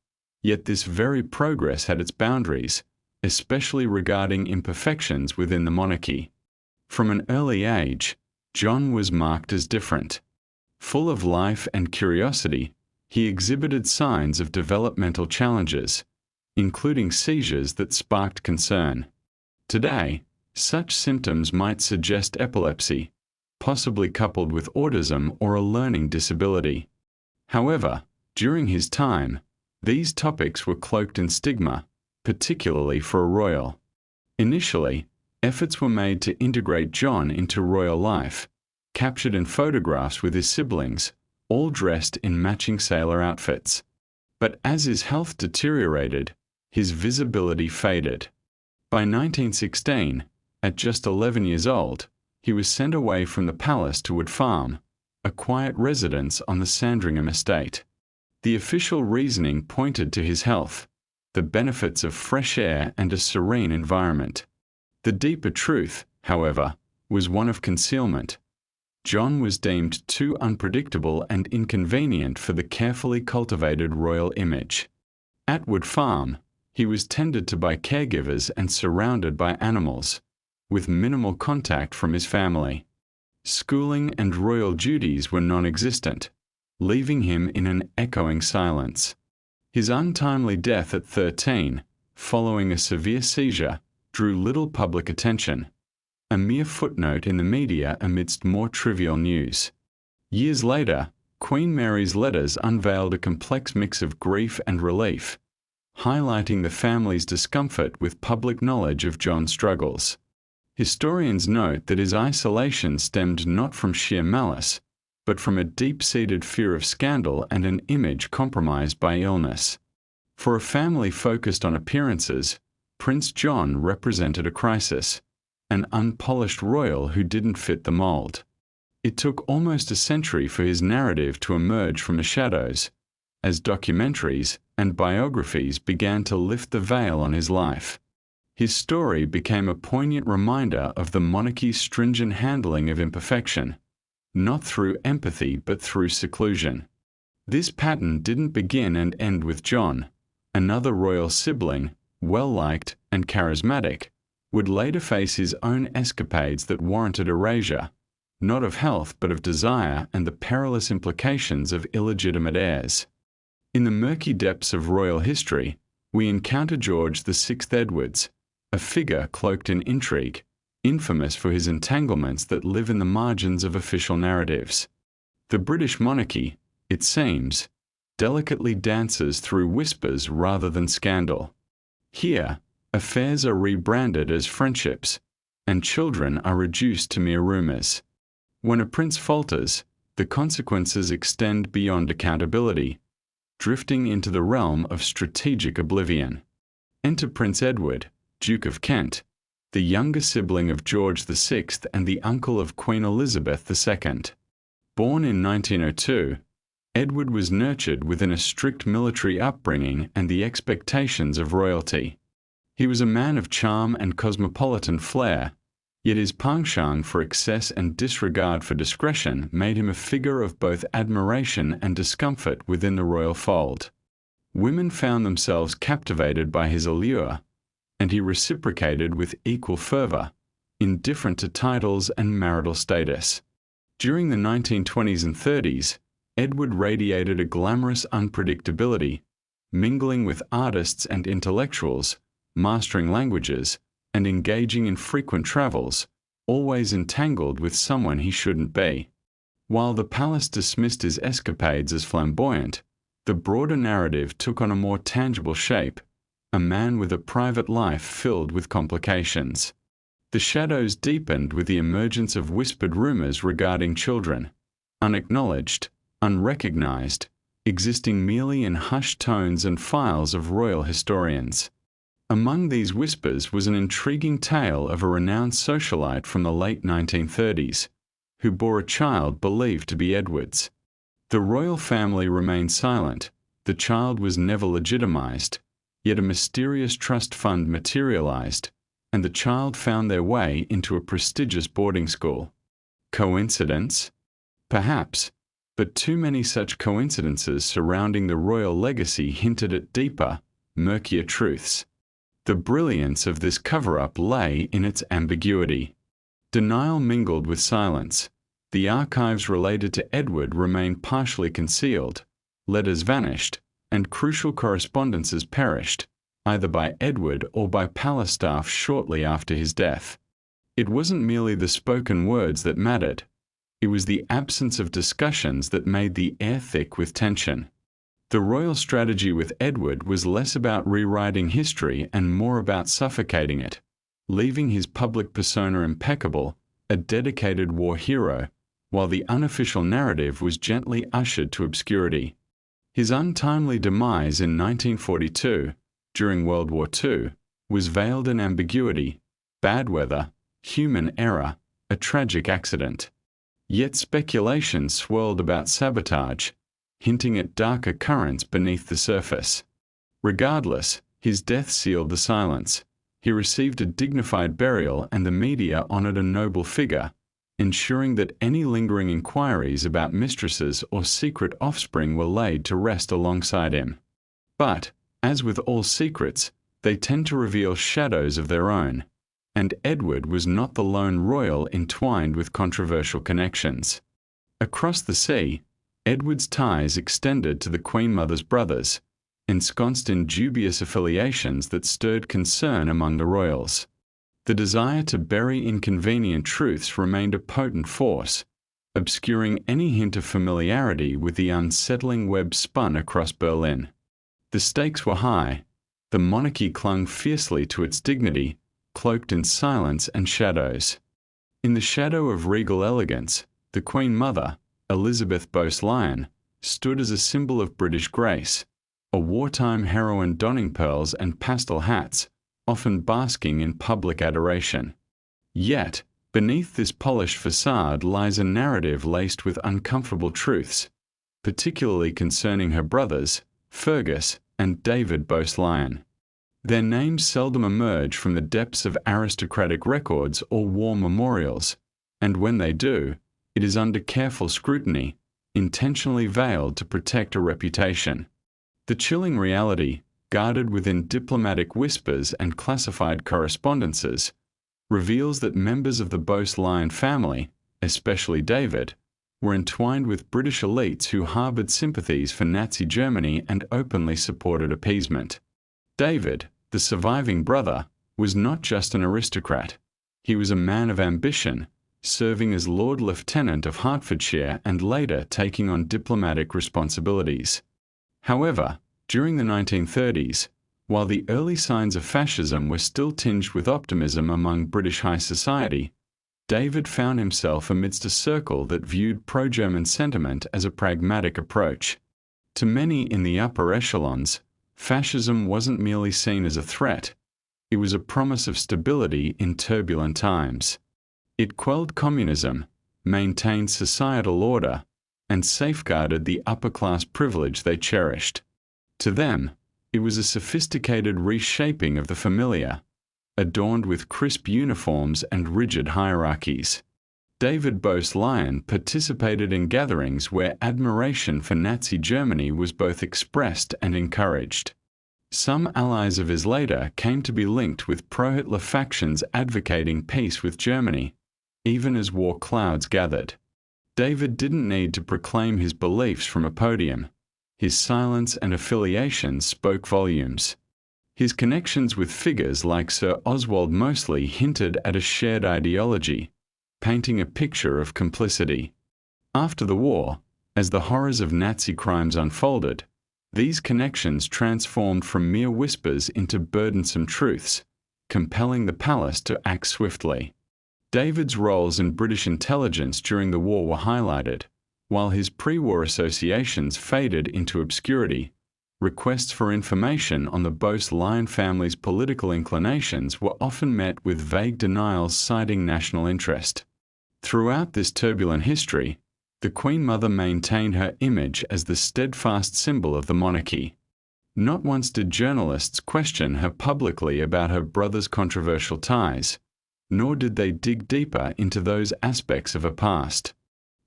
S1: yet this very progress had its boundaries, especially regarding imperfections within the monarchy. From an early age, John was marked as different. Full of life and curiosity, he exhibited signs of developmental challenges, including seizures that sparked concern. Today, Such symptoms might suggest epilepsy, possibly coupled with autism or a learning disability. However, during his time, these topics were cloaked in stigma, particularly for a royal. Initially, efforts were made to integrate John into royal life, captured in photographs with his siblings, all dressed in matching sailor outfits. But as his health deteriorated, his visibility faded. By 1916, at just 11 years old, he was sent away from the palace to Wood Farm, a quiet residence on the Sandringham estate. The official reasoning pointed to his health, the benefits of fresh air and a serene environment. The deeper truth, however, was one of concealment. John was deemed too unpredictable and inconvenient for the carefully cultivated royal image. At Wood Farm, he was tended to by caregivers and surrounded by animals, with minimal contact from his family. Schooling and royal duties were non-existent, leaving him in an echoing silence. His untimely death at 13, following a severe seizure, drew little public attention, a mere footnote in the media amidst more trivial news. Years later, Queen Mary's letters unveiled a complex mix of grief and relief, highlighting the family's discomfort with public knowledge of John's struggles. Historians note that his isolation stemmed not from sheer malice, but from a deep-seated fear of scandal and an image compromised by illness. For a family focused on appearances, Prince John represented a crisis, an unpolished royal who didn't fit the mold. It took almost a century for his narrative to emerge from the shadows, as documentaries and biographies began to lift the veil on his life. His story became a poignant reminder of the monarchy's stringent handling of imperfection, not through empathy but through seclusion. This pattern didn't begin and end with John. Another royal sibling, well-liked and charismatic, would later face his own escapades that warranted erasure, not of health but of desire and the perilous implications of illegitimate heirs. In the murky depths of royal history, we encounter George VI Edwards, a figure cloaked in intrigue, infamous for his entanglements that live in the margins of official narratives. The British monarchy, it seems, delicately dances through whispers rather than scandal. Here, affairs are rebranded as friendships, and children are reduced to mere rumors. When a prince falters, the consequences extend beyond accountability, drifting into the realm of strategic oblivion. Enter Prince Edward, Duke of Kent, the younger sibling of George VI and the uncle of Queen Elizabeth II. Born in 1902, Edward was nurtured within a strict military upbringing and the expectations of royalty. He was a man of charm and cosmopolitan flair, yet his penchant for excess and disregard for discretion made him a figure of both admiration and discomfort within the royal fold. Women found themselves captivated by his allure, and he reciprocated with equal fervor, indifferent to titles and marital status. During the 1920s and 30s, Edward radiated a glamorous unpredictability, mingling with artists and intellectuals, mastering languages, and engaging in frequent travels, always entangled with someone he shouldn't be. While the palace dismissed his escapades as flamboyant, the broader narrative took on a more tangible shape, a man with a private life filled with complications. The shadows deepened with the emergence of whispered rumors regarding children, unacknowledged, unrecognized, existing merely in hushed tones and files of royal historians. Among these whispers was an intriguing tale of a renowned socialite from the late 1930s, who bore a child believed to be Edward's. The royal family remained silent, the child was never legitimized, yet a mysterious trust fund materialized, and the child found their way into a prestigious boarding school. Coincidence? Perhaps, but too many such coincidences surrounding the royal legacy hinted at deeper, murkier truths. The brilliance of this cover-up lay in its ambiguity. Denial mingled with silence. The archives related to Edward remained partially concealed, letters vanished, and crucial correspondences perished, either by Edward or by palace staff shortly after his death. It wasn't merely the spoken words that mattered. It was the absence of discussions that made the air thick with tension. The royal strategy with Edward was less about rewriting history and more about suffocating it, leaving his public persona impeccable, a dedicated war hero, while the unofficial narrative was gently ushered to obscurity. His untimely demise in 1942, during World War II, was veiled in ambiguity, bad weather, human error, a tragic accident. Yet speculation swirled about sabotage, hinting at darker currents beneath the surface. Regardless, his death sealed the silence. He received a dignified burial and the media honored a noble figure, ensuring that any lingering inquiries about mistresses or secret offspring were laid to rest alongside him. But, as with all secrets, they tend to reveal shadows of their own, and Edward was not the lone royal entwined with controversial connections. Across the sea, Edward's ties extended to the Queen Mother's brothers, ensconced in dubious affiliations that stirred concern among the royals. The desire to bury inconvenient truths remained a potent force, obscuring any hint of familiarity with the unsettling web spun across Berlin. The stakes were high. The monarchy clung fiercely to its dignity, cloaked in silence and shadows. In the shadow of regal elegance, the Queen Mother, Elizabeth Bose-Lyon, stood as a symbol of British grace, a wartime heroine donning pearls and pastel hats, often basking in public adoration. Yet, beneath this polished facade lies a narrative laced with uncomfortable truths, particularly concerning her brothers, Fergus and David Bose-Lyon. Their names seldom emerge from the depths of aristocratic records or war memorials, and when they do, it is under careful scrutiny, intentionally veiled to protect a reputation. The chilling reality, guarded within diplomatic whispers and classified correspondences, reveals that members of the Bose-Lyon family, especially David, were entwined with British elites who harbored sympathies for Nazi Germany and openly supported appeasement. David, the surviving brother, was not just an aristocrat. He was a man of ambition, serving as Lord Lieutenant of Hertfordshire and later taking on diplomatic responsibilities. However, during the 1930s, while the early signs of fascism were still tinged with optimism among British high society, David found himself amidst a circle that viewed pro-German sentiment as a pragmatic approach. To many in the upper echelons, fascism wasn't merely seen as a threat, it was a promise of stability in turbulent times. It quelled communism, maintained societal order, and safeguarded the upper-class privilege they cherished. To them, it was a sophisticated reshaping of the familiar, adorned with crisp uniforms and rigid hierarchies. David Bose-Lyon participated in gatherings where admiration for Nazi Germany was both expressed and encouraged. Some allies of his later came to be linked with pro-Hitler factions advocating peace with Germany, even as war clouds gathered. David didn't need to proclaim his beliefs from a podium. His silence and affiliations spoke volumes. His connections with figures like Sir Oswald Mosley hinted at a shared ideology, painting a picture of complicity. After the war, as the horrors of Nazi crimes unfolded, these connections transformed from mere whispers into burdensome truths, compelling the palace to act swiftly. David's roles in British intelligence during the war were highlighted, while his pre-war associations faded into obscurity. Requests for information on the Bose-Lyon family's political inclinations were often met with vague denials citing national interest. Throughout this turbulent history, the Queen Mother maintained her image as the steadfast symbol of the monarchy. Not once did journalists question her publicly about her brother's controversial ties, nor did they dig deeper into those aspects of her past.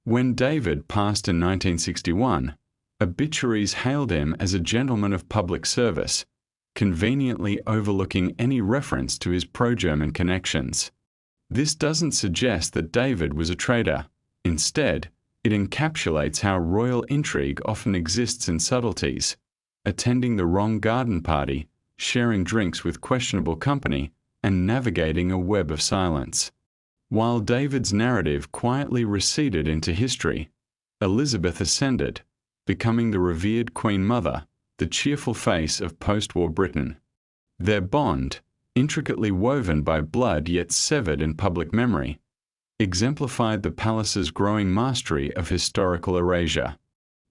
S1: When David passed in 1961, obituaries hailed him as a gentleman of public service, conveniently overlooking any reference to his pro-German connections. This doesn't suggest that David was a traitor. Instead, it encapsulates how royal intrigue often exists in subtleties, attending the wrong garden party, sharing drinks with questionable company, and navigating a web of silence. While David's narrative quietly receded into history, Elizabeth ascended, becoming the revered Queen Mother, the cheerful face of post-war Britain. Their bond, intricately woven by blood yet severed in public memory, exemplified the palace's growing mastery of historical erasure.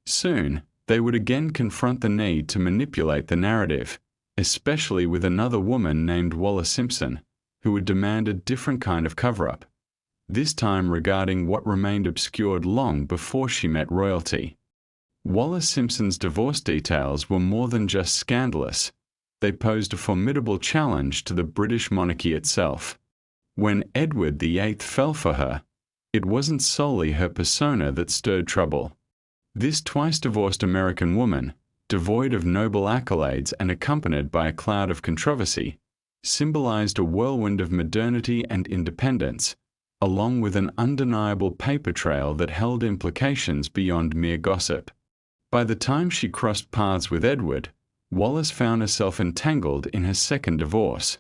S1: Soon, they would again confront the need to manipulate the narrative, especially with another woman named Wallis Simpson, who would demand a different kind of cover-up, this time regarding what remained obscured long before she met royalty. Wallis Simpson's divorce details were more than just scandalous. They posed a formidable challenge to the British monarchy itself. When Edward VIII fell for her, it wasn't solely her persona that stirred trouble. This twice-divorced American woman, devoid of noble accolades and accompanied by a cloud of controversy, symbolized a whirlwind of modernity and independence, along with an undeniable paper trail that held implications beyond mere gossip. By the time she crossed paths with Edward, Wallis found herself entangled in her second divorce,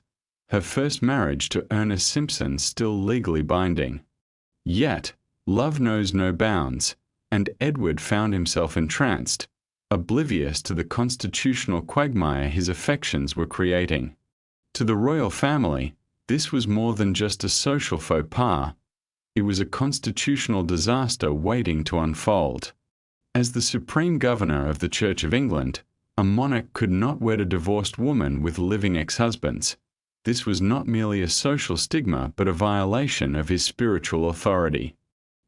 S1: her first marriage to Ernest Simpson still legally binding. Yet, love knows no bounds, and Edward found himself entranced, oblivious to the constitutional quagmire his affections were creating. To the royal family, this was more than just a social faux pas. It was a constitutional disaster waiting to unfold. As the supreme governor of the Church of England, a monarch could not wed a divorced woman with living ex-husbands. This was not merely a social stigma but a violation of his spiritual authority.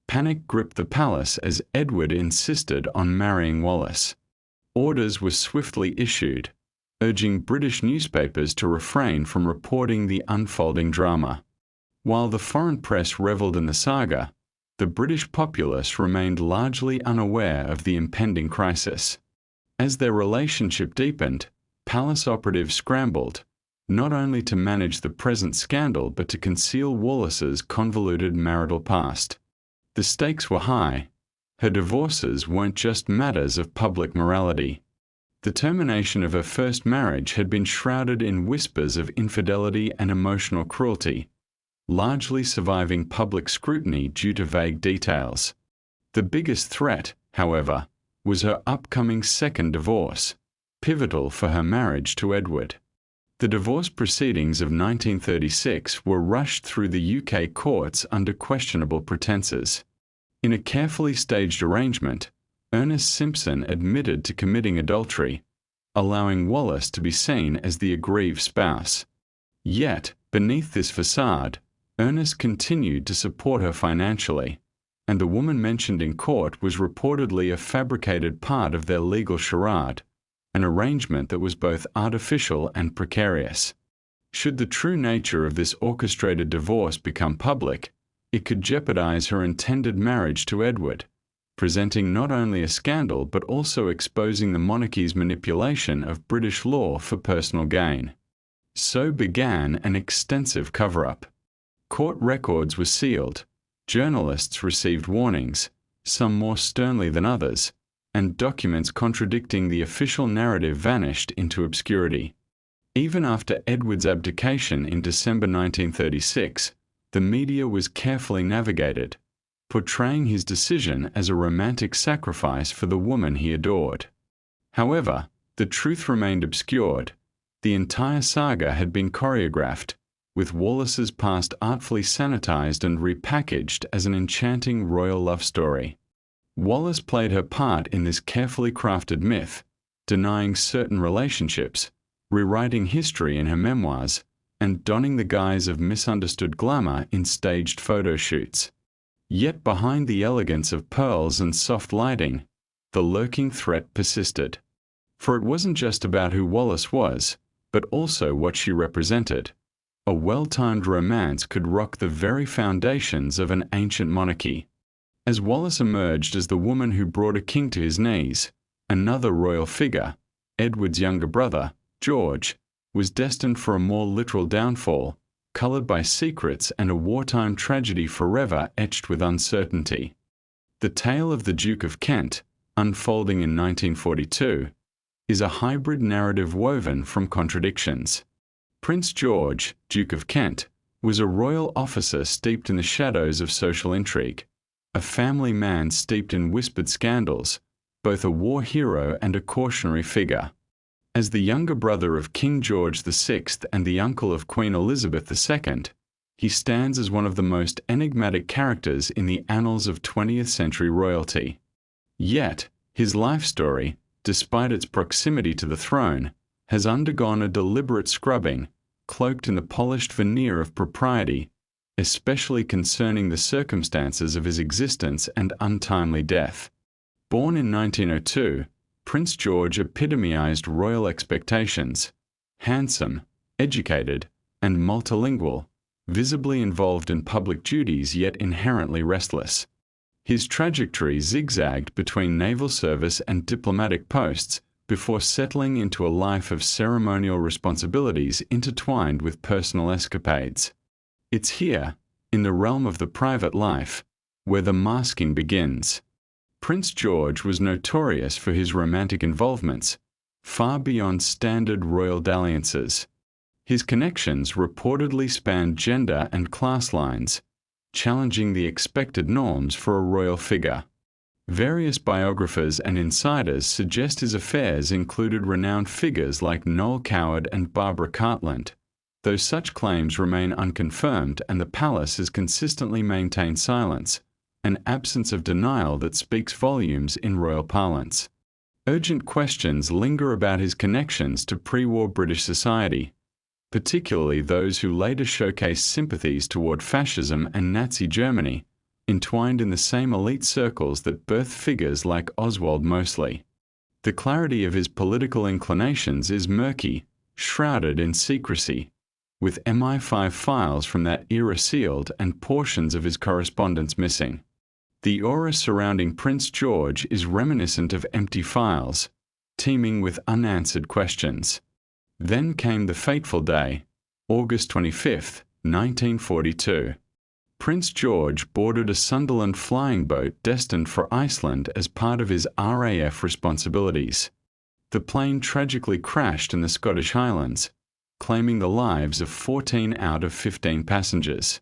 S1: Panic gripped the palace as Edward insisted on marrying Wallis. Orders were swiftly issued, urging British newspapers to refrain from reporting the unfolding drama. While the foreign press revelled in the saga, the British populace remained largely unaware of the impending crisis. As their relationship deepened, palace operatives scrambled, not only to manage the present scandal but to conceal Wallis's convoluted marital past. The stakes were high. Her divorces weren't just matters of public morality. The termination of her first marriage had been shrouded in whispers of infidelity and emotional cruelty, largely surviving public scrutiny due to vague details. The biggest threat, however, was her upcoming second divorce, pivotal for her marriage to Edward. The divorce proceedings of 1936 were rushed through the UK courts under questionable pretenses. In a carefully staged arrangement, Ernest Simpson admitted to committing adultery, allowing Wallis to be seen as the aggrieved spouse. Yet, beneath this facade, Ernest continued to support her financially, and the woman mentioned in court was reportedly a fabricated part of their legal charade, an arrangement that was both artificial and precarious. Should the true nature of this orchestrated divorce become public, it could jeopardize her intended marriage to Edward, presenting not only a scandal but also exposing the monarchy's manipulation of British law for personal gain. So began an extensive cover-up. Court records were sealed, journalists received warnings, some more sternly than others, and documents contradicting the official narrative vanished into obscurity. Even after Edward's abdication in December 1936, the media was carefully navigated, portraying his decision as a romantic sacrifice for the woman he adored. However, the truth remained obscured. The entire saga had been choreographed, with Wallis's past artfully sanitized and repackaged as an enchanting royal love story. Wallis played her part in this carefully crafted myth, denying certain relationships, rewriting history in her memoirs, and donning the guise of misunderstood glamour in staged photo shoots. Yet behind the elegance of pearls and soft lighting, the lurking threat persisted. For it wasn't just about who Wallis was, but also what she represented. A well-timed romance could rock the very foundations of an ancient monarchy. As Wallis emerged as the woman who brought a king to his knees, another royal figure, Edward's younger brother, George, was destined for a more literal downfall, coloured by secrets and a wartime tragedy forever etched with uncertainty. The tale of the Duke of Kent, unfolding in 1942, is a hybrid narrative woven from contradictions. Prince George, Duke of Kent, was a royal officer steeped in the shadows of social intrigue, a family man steeped in whispered scandals, both a war hero and a cautionary figure. As the younger brother of King George VI and the uncle of Queen Elizabeth II, he stands as one of the most enigmatic characters in the annals of 20th century royalty. Yet, his life story, despite its proximity to the throne, has undergone a deliberate scrubbing, cloaked in the polished veneer of propriety, especially concerning the circumstances of his existence and untimely death. Born in 1902, Prince George epitomized royal expectations: handsome, educated, and multilingual, visibly involved in public duties yet inherently restless. His trajectory zigzagged between naval service and diplomatic posts before settling into a life of ceremonial responsibilities intertwined with personal escapades. It's here, in the realm of the private life, where the masking begins. Prince George was notorious for his romantic involvements, far beyond standard royal dalliances. His connections reportedly spanned gender and class lines, challenging the expected norms for a royal figure. Various biographers and insiders suggest his affairs included renowned figures like Noel Coward and Barbara Cartland, though such claims remain unconfirmed and the palace has consistently maintained silence, an absence of denial that speaks volumes in royal parlance. Urgent questions linger about his connections to pre-war British society, particularly those who later showcased sympathies toward fascism and Nazi Germany, entwined in the same elite circles that birthed figures like Oswald Mosley. The clarity of his political inclinations is murky, shrouded in secrecy, with MI5 files from that era sealed and portions of his correspondence missing. The aura surrounding Prince George is reminiscent of empty files, teeming with unanswered questions. Then came the fateful day, August 25, 1942. Prince George boarded a Sunderland flying boat destined for Iceland as part of his RAF responsibilities. The plane tragically crashed in the Scottish Highlands, claiming the lives of 14 out of 15 passengers.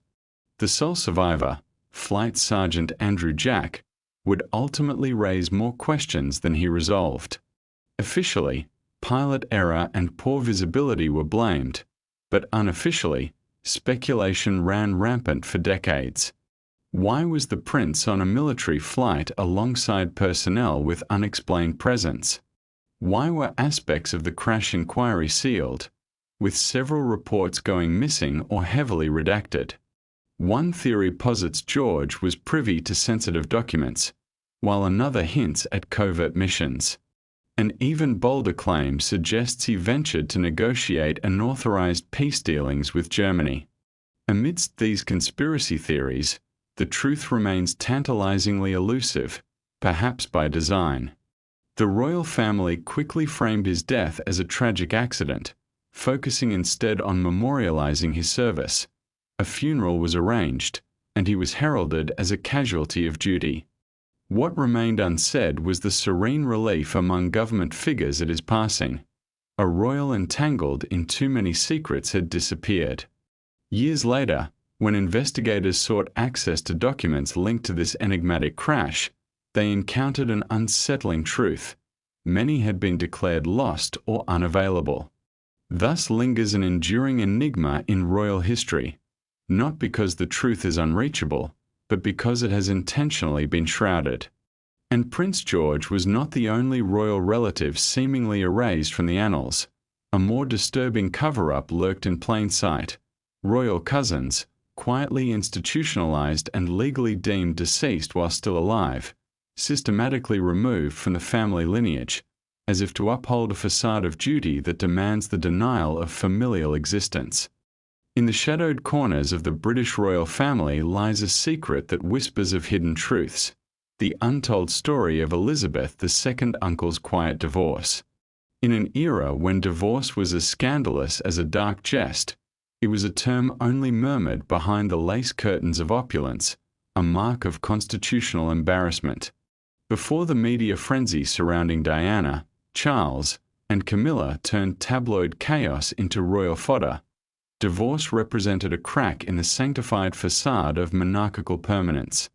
S1: The sole survivor, Flight Sergeant Andrew Jack, would ultimately raise more questions than he resolved. Officially, pilot error and poor visibility were blamed, but unofficially, speculation ran rampant for decades. Why was the prince on a military flight alongside personnel with unexplained presence? Why were aspects of the crash inquiry sealed, with several reports going missing or heavily redacted? One theory posits George was privy to sensitive documents, while another hints at covert missions. An even bolder claim suggests he ventured to negotiate unauthorized peace dealings with Germany. Amidst these conspiracy theories, the truth remains tantalizingly elusive, perhaps by design. The royal family quickly framed his death as a tragic accident, focusing instead on memorializing his service. A funeral was arranged, and he was heralded as a casualty of duty. What remained unsaid was the serene relief among government figures at his passing. A royal entangled in too many secrets had disappeared. Years later, when investigators sought access to documents linked to this enigmatic crash, they encountered an unsettling truth: many had been declared lost or unavailable. Thus lingers an enduring enigma in royal history, not because the truth is unreachable, but because it has intentionally been shrouded. And Prince George was not the only royal relative seemingly erased from the annals. A more disturbing cover-up lurked in plain sight: royal cousins, quietly institutionalized and legally deemed deceased while still alive, systematically removed from the family lineage, as if to uphold a facade of duty that demands the denial of familial existence. In the shadowed corners of the British royal family lies a secret that whispers of hidden truths: the untold story of Elizabeth II's uncle's quiet divorce. In an era when divorce was as scandalous as a dark jest, it was a term only murmured behind the lace curtains of opulence, a mark of constitutional embarrassment. Before the media frenzy surrounding Diana, Charles, and Camilla turned tabloid chaos into royal fodder, Divorce represented a crack in the sanctified facade of monarchical permanence.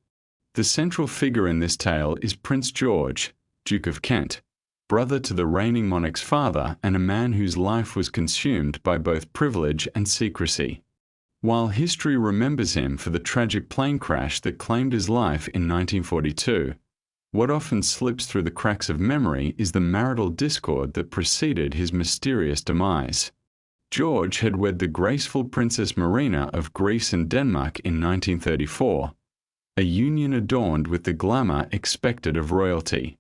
S1: The central figure in this tale is Prince George, Duke of Kent, brother to the reigning monarch's father and a man whose life was consumed by both privilege and secrecy. While history remembers him for the tragic plane crash that claimed his life in 1942, what often slips through the cracks of memory is the marital discord that preceded his mysterious demise. George had wed the graceful Princess Marina of Greece and Denmark in 1934, a union adorned with the glamour expected of royalty.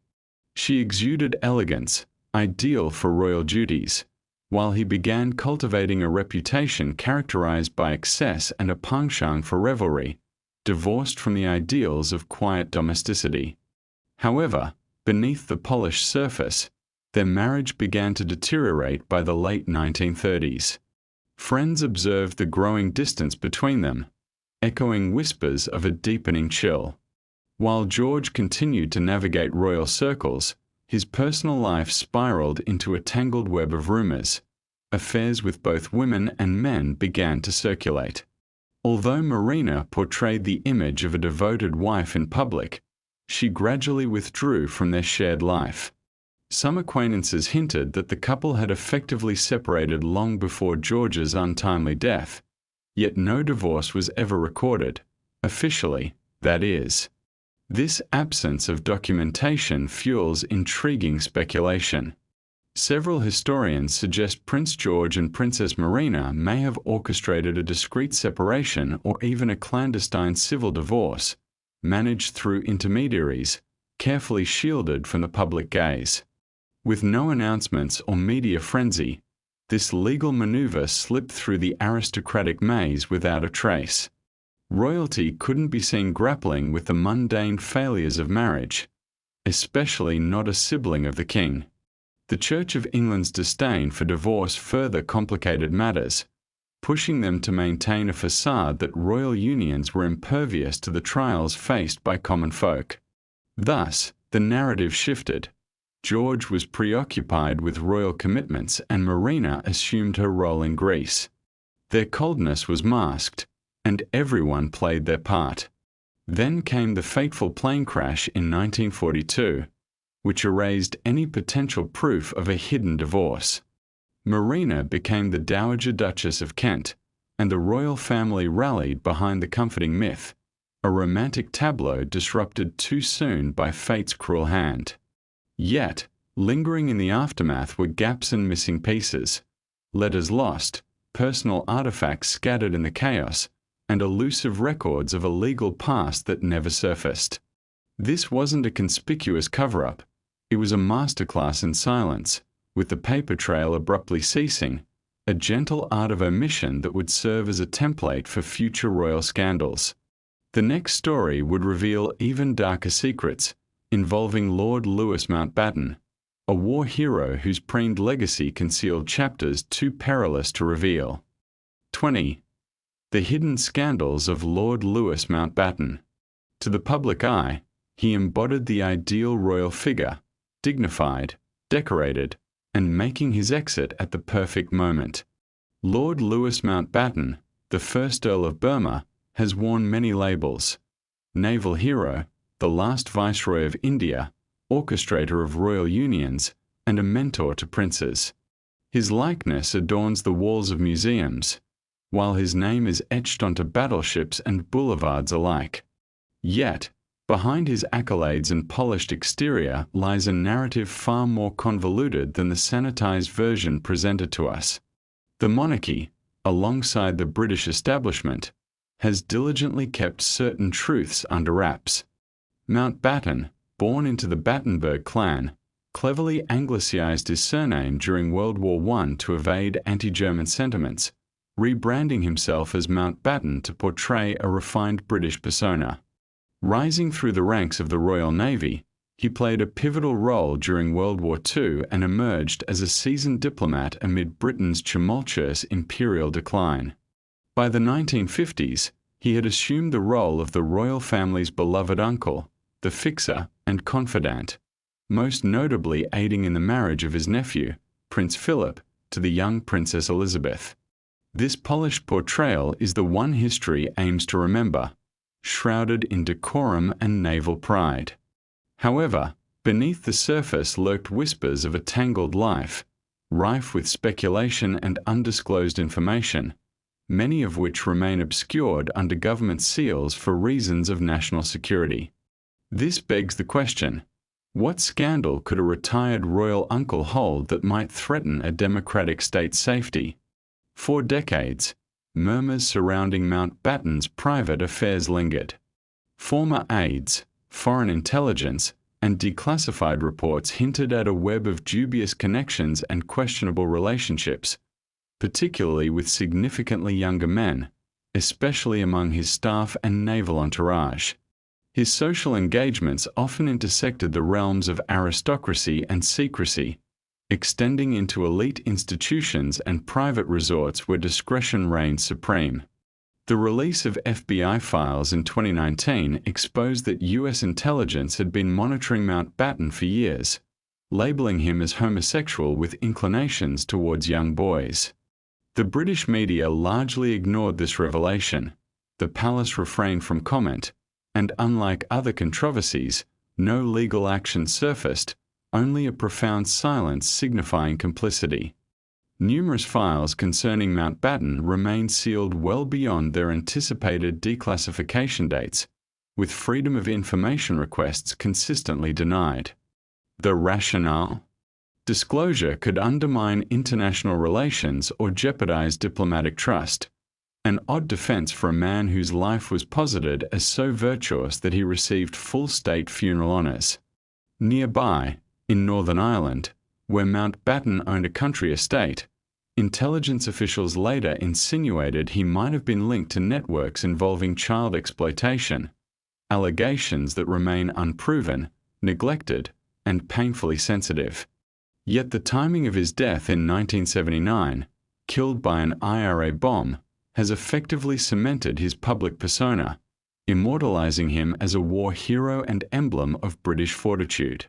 S1: She exuded elegance, ideal for royal duties, while he began cultivating a reputation characterized by excess and a penchant for revelry, divorced from the ideals of quiet domesticity. However, beneath the polished surface, their marriage began to deteriorate by the late 1930s. Friends observed the growing distance between them, echoing whispers of a deepening chill. While George continued to navigate royal circles, his personal life spiraled into a tangled web of rumors. Affairs with both women and men began to circulate. Although Marina portrayed the image of a devoted wife in public, she gradually withdrew from their shared life. Some acquaintances hinted that the couple had effectively separated long before George's untimely death, yet no divorce was ever recorded, officially, that is. This absence of documentation fuels intriguing speculation. Several historians suggest Prince George and Princess Marina may have orchestrated a discreet separation or even a clandestine civil divorce, managed through intermediaries, carefully shielded from the public gaze. With no announcements or media frenzy, this legal maneuver slipped through the aristocratic maze without a trace. Royalty couldn't be seen grappling with the mundane failures of marriage, especially not a sibling of the king. The Church of England's disdain for divorce further complicated matters, pushing them to maintain a facade that royal unions were impervious to the trials faced by common folk. Thus, the narrative shifted. George was preoccupied with royal commitments and Marina assumed her role in Greece. Their coldness was masked, and everyone played their part. Then came the fateful plane crash in 1942, which erased any potential proof of a hidden divorce. Marina became the Dowager Duchess of Kent, and the royal family rallied behind the comforting myth, a romantic tableau disrupted too soon by fate's cruel hand. Yet, lingering in the aftermath were gaps and missing pieces, letters lost, personal artifacts scattered in the chaos, and elusive records of a legal past that never surfaced. This wasn't a conspicuous cover-up, it was a masterclass in silence, with the paper trail abruptly ceasing, a gentle art of omission that would serve as a template for future royal scandals. The next story would reveal even darker secrets, involving Lord Louis Mountbatten, a war hero whose preened legacy concealed chapters too perilous to reveal. 20. The hidden scandals of Lord Louis Mountbatten. To the public eye, he embodied the ideal royal figure, dignified, decorated, and making his exit at the perfect moment. Lord Louis Mountbatten, the first Earl of Burma, has worn many labels: naval hero, the last Viceroy of India, orchestrator of royal unions, and a mentor to princes. His likeness adorns the walls of museums, while his name is etched onto battleships and boulevards alike. Yet, behind his accolades and polished exterior lies a narrative far more convoluted than the sanitized version presented to us. The monarchy, alongside the British establishment, has diligently kept certain truths under wraps. Mountbatten, born into the Battenberg clan, cleverly anglicized his surname during World War I to evade anti-German sentiments, rebranding himself as Mountbatten to portray a refined British persona. Rising through the ranks of the Royal Navy, he played a pivotal role during World War II and emerged as a seasoned diplomat amid Britain's tumultuous imperial decline. By the 1950s, he had assumed the role of the royal family's beloved uncle, the fixer and confidant, most notably aiding in the marriage of his nephew, Prince Philip, to the young Princess Elizabeth. This polished portrayal is the one history aims to remember, shrouded in decorum and naval pride. However, beneath the surface lurked whispers of a tangled life, rife with speculation and undisclosed information, many of which remain obscured under government seals for reasons of national security. This begs the question: what scandal could a retired royal uncle hold that might threaten a democratic state's safety? For decades, murmurs surrounding Mountbatten's private affairs lingered. Former aides, foreign intelligence, and declassified reports hinted at a web of dubious connections and questionable relationships, particularly with significantly younger men, especially among his staff and naval entourage. His social engagements often intersected the realms of aristocracy and secrecy, extending into elite institutions and private resorts where discretion reigned supreme. The release of FBI files in 2019 exposed that U.S. intelligence had been monitoring Mountbatten for years, labeling him as homosexual with inclinations towards young boys. The British media largely ignored this revelation. The palace refrained from comment, and unlike other controversies, no legal action surfaced, only a profound silence signifying complicity. Numerous files concerning Mountbatten remained sealed well beyond their anticipated declassification dates, with freedom of information requests consistently denied. The rationale? Disclosure could undermine international relations or jeopardize diplomatic trust, an odd defense for a man whose life was posited as so virtuous that he received full state funeral honors. Nearby, in Northern Ireland, where Mountbatten owned a country estate, intelligence officials later insinuated he might have been linked to networks involving child exploitation, allegations that remain unproven, neglected, and painfully sensitive. Yet the timing of his death in 1979, killed by an IRA bomb, has effectively cemented his public persona, immortalizing him as a war hero and emblem of British fortitude.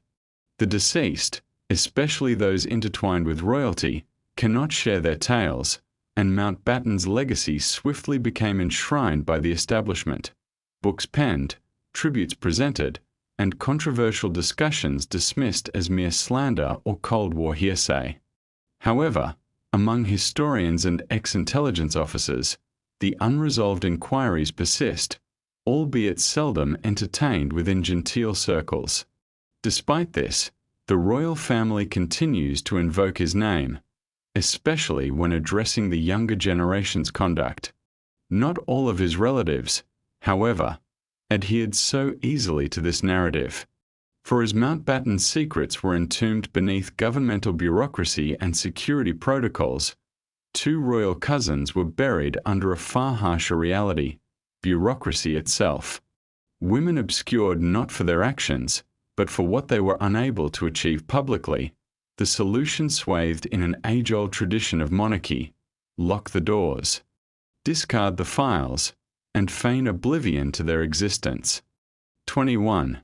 S1: The deceased, especially those intertwined with royalty, cannot share their tales, and Mountbatten's legacy swiftly became enshrined by the establishment. Books penned, tributes presented, and controversial discussions dismissed as mere slander or Cold War hearsay. However, among historians and ex-intelligence officers, the unresolved inquiries persist, albeit seldom entertained within genteel circles. Despite this, the royal family continues to invoke his name, especially when addressing the younger generation's conduct. Not all of his relatives, however, adhered so easily to this narrative. For as Mountbatten's secrets were entombed beneath governmental bureaucracy and security protocols, two royal cousins were buried under a far harsher reality: bureaucracy itself. Women obscured not for their actions, but for what they were unable to achieve publicly, the solution swathed in an age-old tradition of monarchy: lock the doors, discard the files, and feign oblivion to their existence. 21.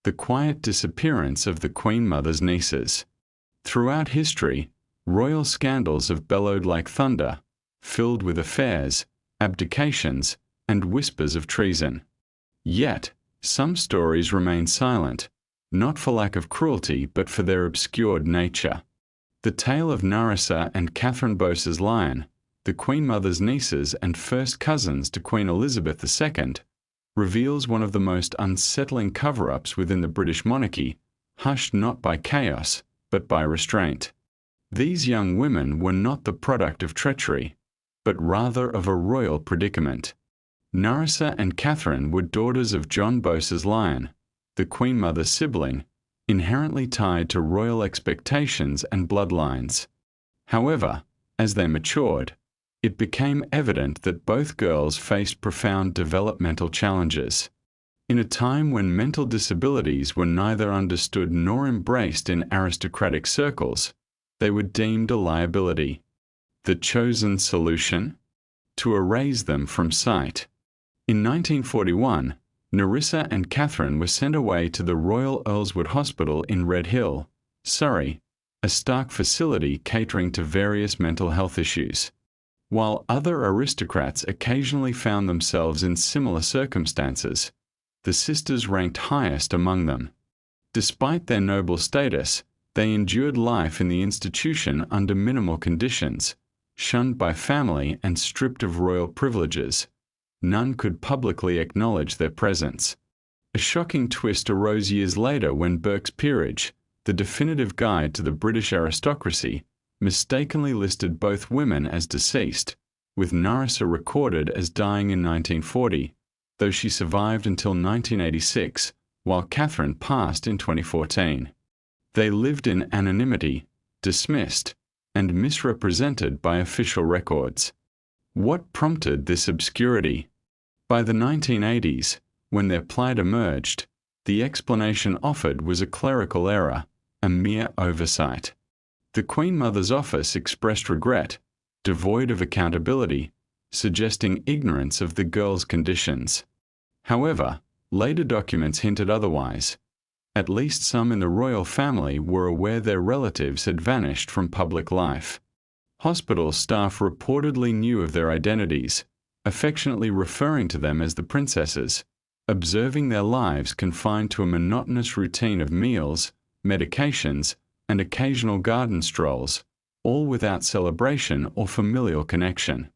S1: The quiet disappearance of the Queen Mother's nieces. Throughout history, royal scandals have bellowed like thunder, filled with affairs, abdications, and whispers of treason. Yet, some stories remain silent, not for lack of cruelty but for their obscured nature. The tale of Narissa and Catherine Bose's Lion, the Queen Mother's nieces and first cousins to Queen Elizabeth II, reveals one of the most unsettling cover-ups within the British monarchy, hushed not by chaos, but by restraint. These young women were not the product of treachery, but rather of a royal predicament. Narissa and Catherine were daughters of John Bose's Lion, the Queen Mother's sibling, inherently tied to royal expectations and bloodlines. However, as they matured, it became evident that both girls faced profound developmental challenges. In a time when mental disabilities were neither understood nor embraced in aristocratic circles, they were deemed a liability. The chosen solution? To erase them from sight. In 1941, Narissa and Catherine were sent away to the Royal Earlswood Hospital in Red Hill, Surrey, a stark facility catering to various mental health issues. While other aristocrats occasionally found themselves in similar circumstances, the sisters ranked highest among them. Despite their noble status, they endured life in the institution under minimal conditions, shunned by family and stripped of royal privileges. None could publicly acknowledge their presence. A shocking twist arose years later when Burke's Peerage, the definitive guide to the British aristocracy, mistakenly listed both women as deceased, with Narissa recorded as dying in 1940, though she survived until 1986, while Catherine passed in 2014. They lived in anonymity, dismissed, and misrepresented by official records. What prompted this obscurity? By the 1980s, when their plight emerged, the explanation offered was a clerical error, a mere oversight. The Queen Mother's office expressed regret, devoid of accountability, suggesting ignorance of the girls' conditions. However, later documents hinted otherwise. At least some in the royal family were aware their relatives had vanished from public life. Hospital staff reportedly knew of their identities, affectionately referring to them as the princesses, observing their lives confined to a monotonous routine of meals, medications, and occasional garden strolls, all without celebration or familial connection.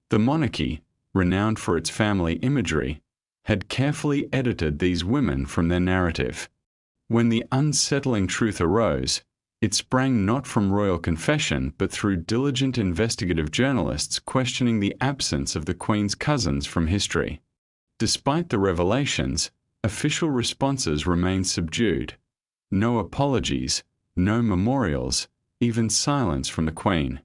S1: The monarchy, renowned for its family imagery, had carefully edited these women from their narrative. When the unsettling truth arose, it sprang not from royal confession but through diligent investigative journalists questioning the absence of the Queen's cousins from history. Despite the revelations, official responses remained subdued. No apologies, no memorials, even silence from the Queen.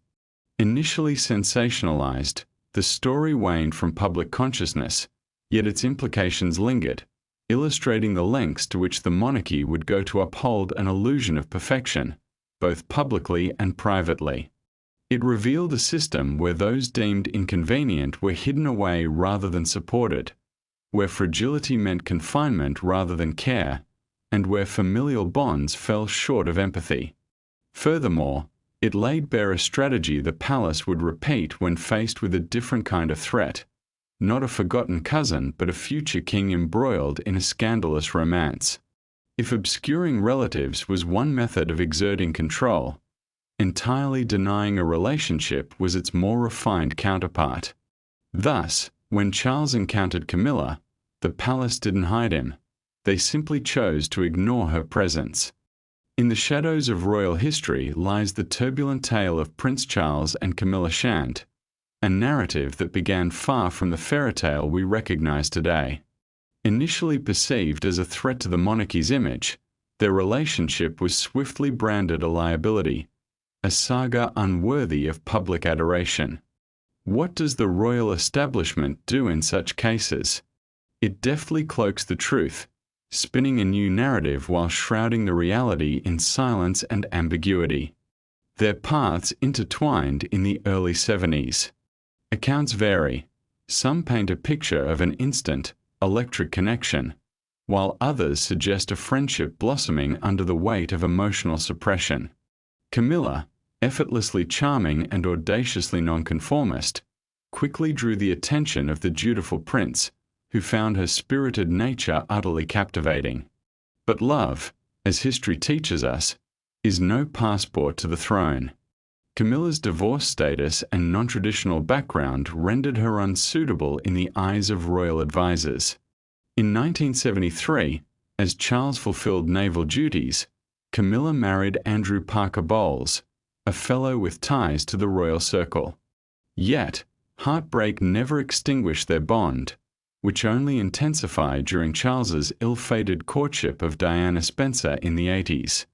S1: Initially sensationalized, the story waned from public consciousness, yet its implications lingered, illustrating the lengths to which the monarchy would go to uphold an illusion of perfection, both publicly and privately. It revealed a system where those deemed inconvenient were hidden away rather than supported, where fragility meant confinement rather than care, and where familial bonds fell short of empathy. Furthermore, it laid bare a strategy the palace would repeat when faced with a different kind of threat, not a forgotten cousin but a future king embroiled in a scandalous romance. If obscuring relatives was one method of exerting control, entirely denying a relationship was its more refined counterpart. Thus, when Charles encountered Camilla, the palace didn't hide him. They simply chose to ignore her presence. In the shadows of royal history lies the turbulent tale of Prince Charles and Camilla Shand, a narrative that began far from the fairytale we recognize today. Initially perceived as a threat to the monarchy's image, their relationship was swiftly branded a liability, a saga unworthy of public adoration. What does the royal establishment do in such cases? It deftly cloaks the truth, spinning a new narrative while shrouding the reality in silence and ambiguity. Their paths intertwined in the early 70s. Accounts vary. Some paint a picture of an instant, electric connection, while others suggest a friendship blossoming under the weight of emotional suppression. Camilla, effortlessly charming and audaciously nonconformist, quickly drew the attention of the dutiful prince, who found her spirited nature utterly captivating. But love, as history teaches us, is no passport to the throne. Camilla's divorce status and non-traditional background rendered her unsuitable in the eyes of royal advisers. In 1973, as Charles fulfilled naval duties, Camilla married Andrew Parker Bowles, a fellow with ties to the royal circle. Yet, heartbreak never extinguished their bond, which only intensified during Charles's ill-fated courtship of Diana Spencer in the 80s.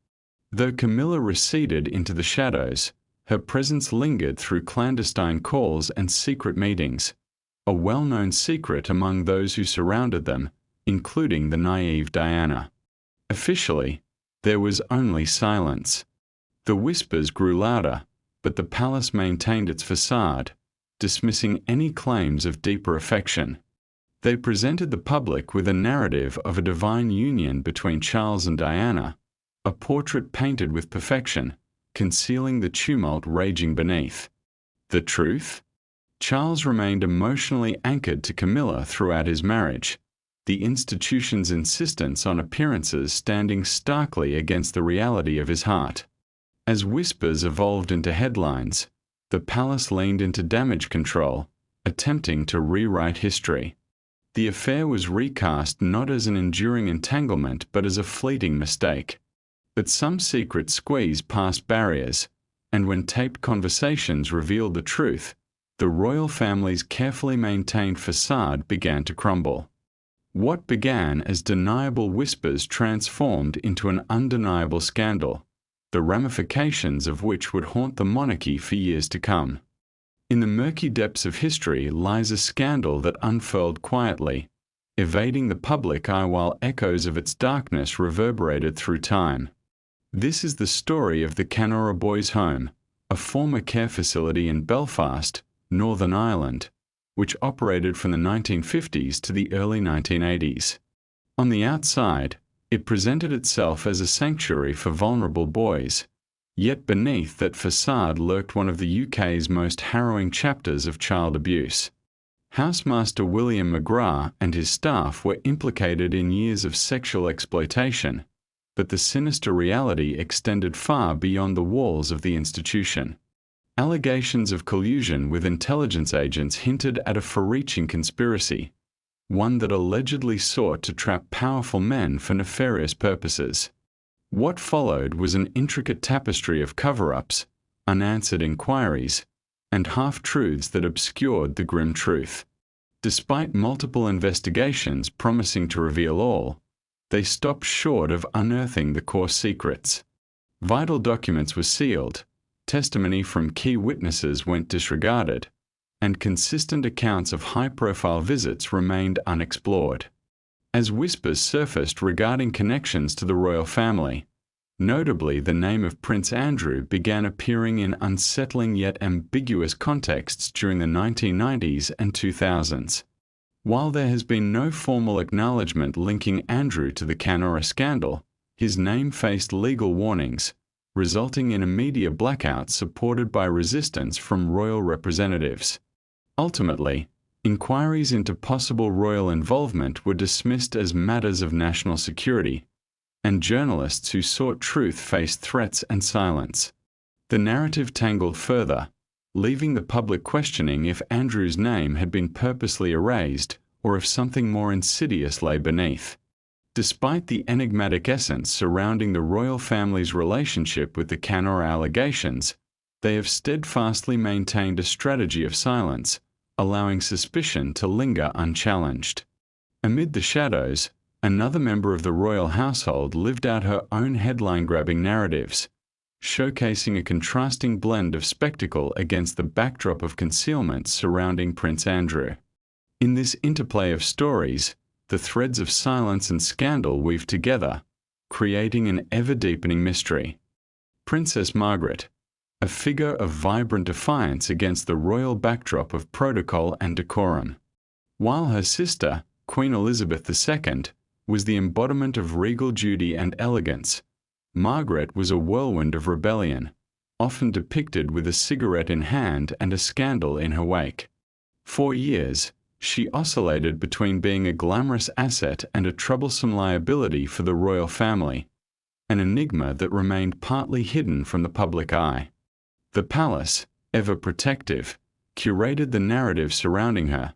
S1: Though Camilla receded into the shadows, her presence lingered through clandestine calls and secret meetings, a well-known secret among those who surrounded them, including the naive Diana. Officially, there was only silence. The whispers grew louder, but the palace maintained its facade, dismissing any claims of deeper affection. They presented the public with a narrative of a divine union between Charles and Diana, a portrait painted with perfection, concealing the tumult raging beneath. The truth? Charles remained emotionally anchored to Camilla throughout his marriage, the institution's insistence on appearances standing starkly against the reality of his heart. As whispers evolved into headlines, the palace leaned into damage control, attempting to rewrite history. The affair was recast not as an enduring entanglement but as a fleeting mistake. But some secret squeeze past barriers, and when taped conversations revealed the truth, the royal family's carefully maintained facade began to crumble. What began as deniable whispers transformed into an undeniable scandal, the ramifications of which would haunt the monarchy for years to come. In the murky depths of history lies a scandal that unfurled quietly, evading the public eye while echoes of its darkness reverberated through time. This is the story of the Canora Boys' Home, a former care facility in Belfast, Northern Ireland, which operated from the 1950s to the early 1980s. On the outside, it presented itself as a sanctuary for vulnerable boys, yet beneath that facade lurked one of the UK's most harrowing chapters of child abuse. Housemaster William McGrath and his staff were implicated in years of sexual exploitation, but the sinister reality extended far beyond the walls of the institution. Allegations of collusion with intelligence agents hinted at a far-reaching conspiracy, one that allegedly sought to trap powerful men for nefarious purposes. What followed was an intricate tapestry of cover-ups, unanswered inquiries, and half-truths that obscured the grim truth. Despite multiple investigations promising to reveal all, they stopped short of unearthing the core secrets. Vital documents were sealed, testimony from key witnesses went disregarded, and consistent accounts of high-profile visits remained unexplored. As whispers surfaced regarding connections to the royal family, notably the name of Prince Andrew began appearing in unsettling yet ambiguous contexts during the 1990s and 2000s. While there has been no formal acknowledgement linking Andrew to the Canora scandal, his name faced legal warnings, resulting in a media blackout supported by resistance from royal representatives. Ultimately, inquiries into possible royal involvement were dismissed as matters of national security, and journalists who sought truth faced threats and silence. The narrative tangled further, leaving the public questioning if Andrew's name had been purposely erased or if something more insidious lay beneath. Despite the enigmatic essence surrounding the royal family's relationship with the Canora allegations, they have steadfastly maintained a strategy of silence, allowing suspicion to linger unchallenged. Amid the shadows, another member of the royal household lived out her own headline-grabbing narratives, showcasing a contrasting blend of spectacle against the backdrop of concealment surrounding Prince Andrew. In this interplay of stories, the threads of silence and scandal weave together, creating an ever-deepening mystery. Princess Margaret, a figure of vibrant defiance against the royal backdrop of protocol and decorum. While her sister, Queen Elizabeth II, was the embodiment of regal duty and elegance, Margaret was a whirlwind of rebellion, often depicted with a cigarette in hand and a scandal in her wake. For years, she oscillated between being a glamorous asset and a troublesome liability for the royal family, an enigma that remained partly hidden from the public eye. The palace, ever protective, curated the narrative surrounding her,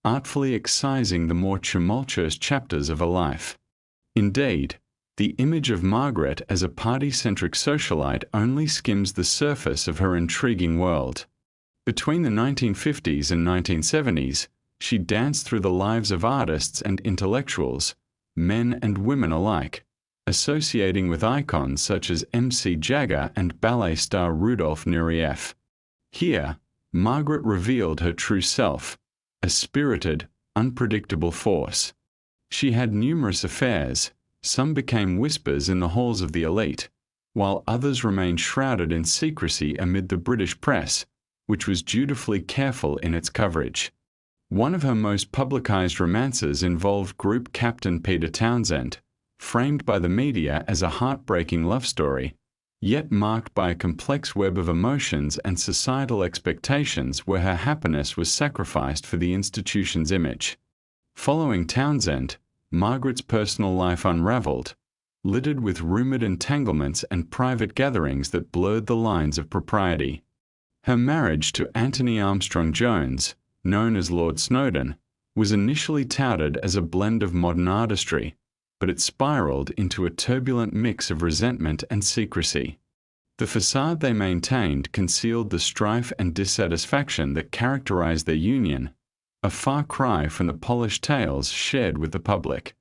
S1: artfully excising the more tumultuous chapters of her life. Indeed, the image of Margaret as a party-centric socialite only skims the surface of her intriguing world. Between the 1950s and 1970s, she danced through the lives of artists and intellectuals, men and women alike, associating with icons such as MC Jagger and ballet star Rudolf Nureyev. Here, Margaret revealed her true self, a spirited, unpredictable force. She had numerous affairs, some became whispers in the halls of the elite, while others remained shrouded in secrecy amid the British press, which was dutifully careful in its coverage. One of her most publicized romances involved group captain Peter Townsend, framed by the media as a heartbreaking love story, yet marked by a complex web of emotions and societal expectations where her happiness was sacrificed for the institution's image. Following Townsend, Margaret's personal life unraveled, littered with rumored entanglements and private gatherings that blurred the lines of propriety. Her marriage to Anthony Armstrong Jones, known as Lord Snowdon, was initially touted as a blend of modern artistry, but it spiraled into a turbulent mix of resentment and secrecy. The facade they maintained concealed the strife and dissatisfaction that characterized their union, a far cry from the polished tales shared with the public.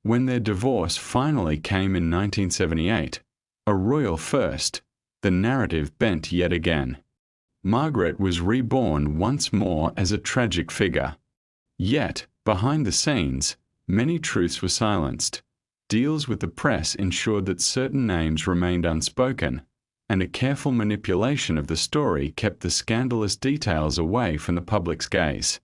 S1: When their divorce finally came in 1978, a royal first, the narrative bent yet again. Margaret was reborn once more as a tragic figure. Yet, behind the scenes, many truths were silenced. Deals with the press ensured that certain names remained unspoken, and a careful manipulation of the story kept the scandalous details away from the public's gaze.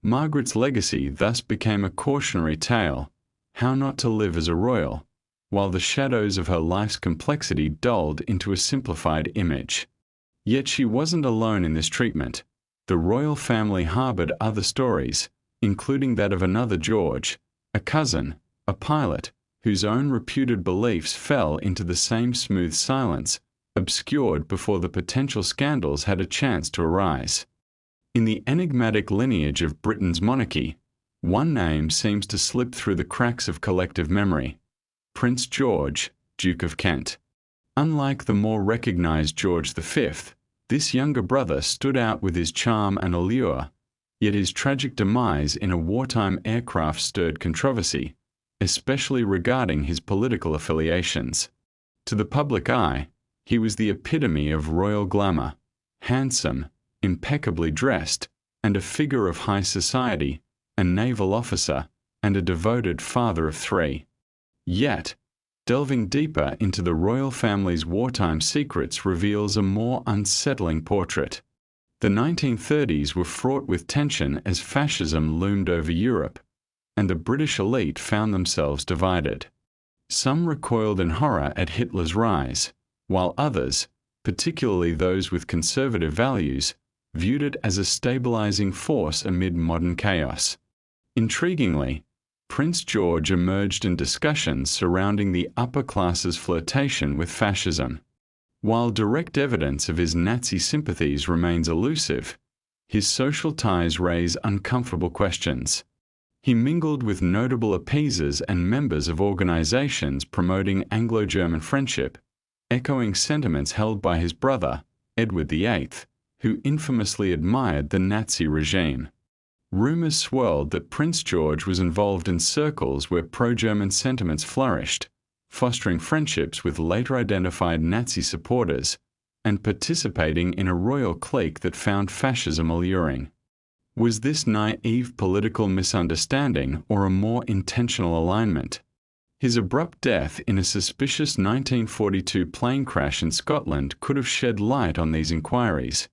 S1: Margaret's legacy thus became a cautionary tale, how not to live as a royal, while the shadows of her life's complexity dulled into a simplified image. Yet she wasn't alone in this treatment. The royal family harbored other stories, including that of another George, a cousin, a pilot, whose own reputed beliefs fell into the same smooth silence, obscured before the potential scandals had a chance to arise. In the enigmatic lineage of Britain's monarchy, one name seems to slip through the cracks of collective memory: Prince George, Duke of Kent. Unlike the more recognized George V, this younger brother stood out with his charm and allure, yet his tragic demise in a wartime aircraft stirred controversy, especially regarding his political affiliations. To the public eye, he was the epitome of royal glamour, handsome, impeccably dressed, and a figure of high society, a naval officer, and a devoted father of three. Yet, delving deeper into the royal family's wartime secrets reveals a more unsettling portrait. The 1930s were fraught with tension as fascism loomed over Europe, and the British elite found themselves divided. Some recoiled in horror at Hitler's rise, while others, particularly those with conservative values, viewed it as a stabilizing force amid modern chaos. Intriguingly, Prince George emerged in discussions surrounding the upper class's flirtation with fascism. While direct evidence of his Nazi sympathies remains elusive, his social ties raise uncomfortable questions. He mingled with notable appeasers and members of organizations promoting Anglo-German friendship, echoing sentiments held by his brother, Edward VIII, who infamously admired the Nazi regime. Rumors swirled that Prince George was involved in circles where pro-German sentiments flourished, fostering friendships with later identified Nazi supporters, and participating in a royal clique that found fascism alluring. Was this naive political misunderstanding or a more intentional alignment? His abrupt death in a suspicious 1942 plane crash in Scotland could have shed light on these inquiries.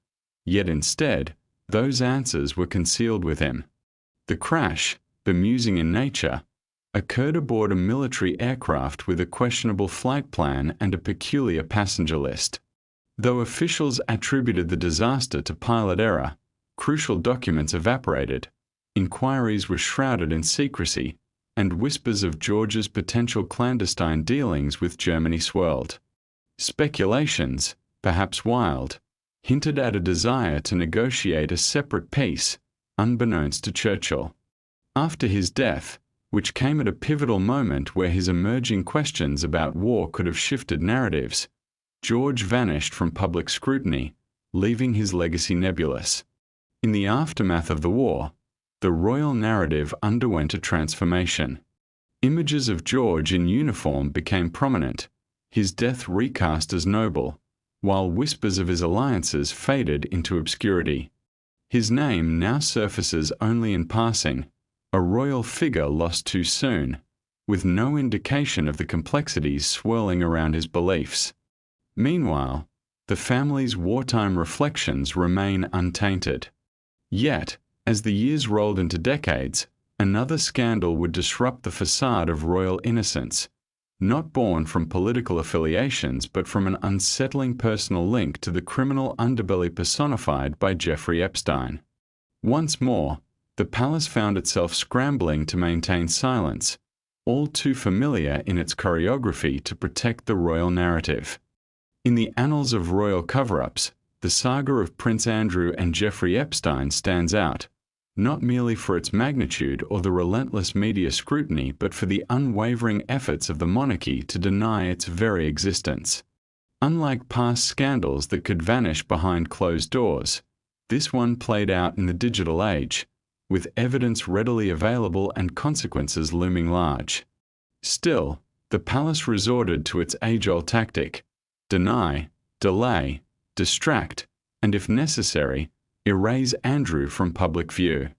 S1: Yet instead, those answers were concealed with him. The crash, bemusing in nature, occurred aboard a military aircraft with a questionable flight plan and a peculiar passenger list. Though officials attributed the disaster to pilot error, crucial documents evaporated, inquiries were shrouded in secrecy, and whispers of George's potential clandestine dealings with Germany swirled. Speculations, perhaps wild, hinted at a desire to negotiate a separate peace, unbeknownst to Churchill. After his death, which came at a pivotal moment where his emerging questions about war could have shifted narratives, George vanished from public scrutiny, leaving his legacy nebulous. In the aftermath of the war, the royal narrative underwent a transformation. Images of George in uniform became prominent, his death recast as noble, while whispers of his alliances faded into obscurity. His name now surfaces only in passing, a royal figure lost too soon, with no indication of the complexities swirling around his beliefs. Meanwhile, the family's wartime reflections remain untainted. Yet, as the years rolled into decades, another scandal would disrupt the facade of royal innocence. not born from political affiliations but from an unsettling personal link to the criminal underbelly personified by Jeffrey Epstein. Once more, the palace found itself scrambling to maintain silence, all too familiar in its choreography to protect the royal narrative. In the annals of royal cover-ups, the saga of Prince Andrew and Jeffrey Epstein stands out, not merely for its magnitude or the relentless media scrutiny, but for the unwavering efforts of the monarchy to deny its very existence. Unlike past scandals that could vanish behind closed doors, this one played out in the digital age, with evidence readily available and consequences looming large. Still, the palace resorted to its age-old tactic: deny, delay, distract, and if necessary, erase Andrew from public view.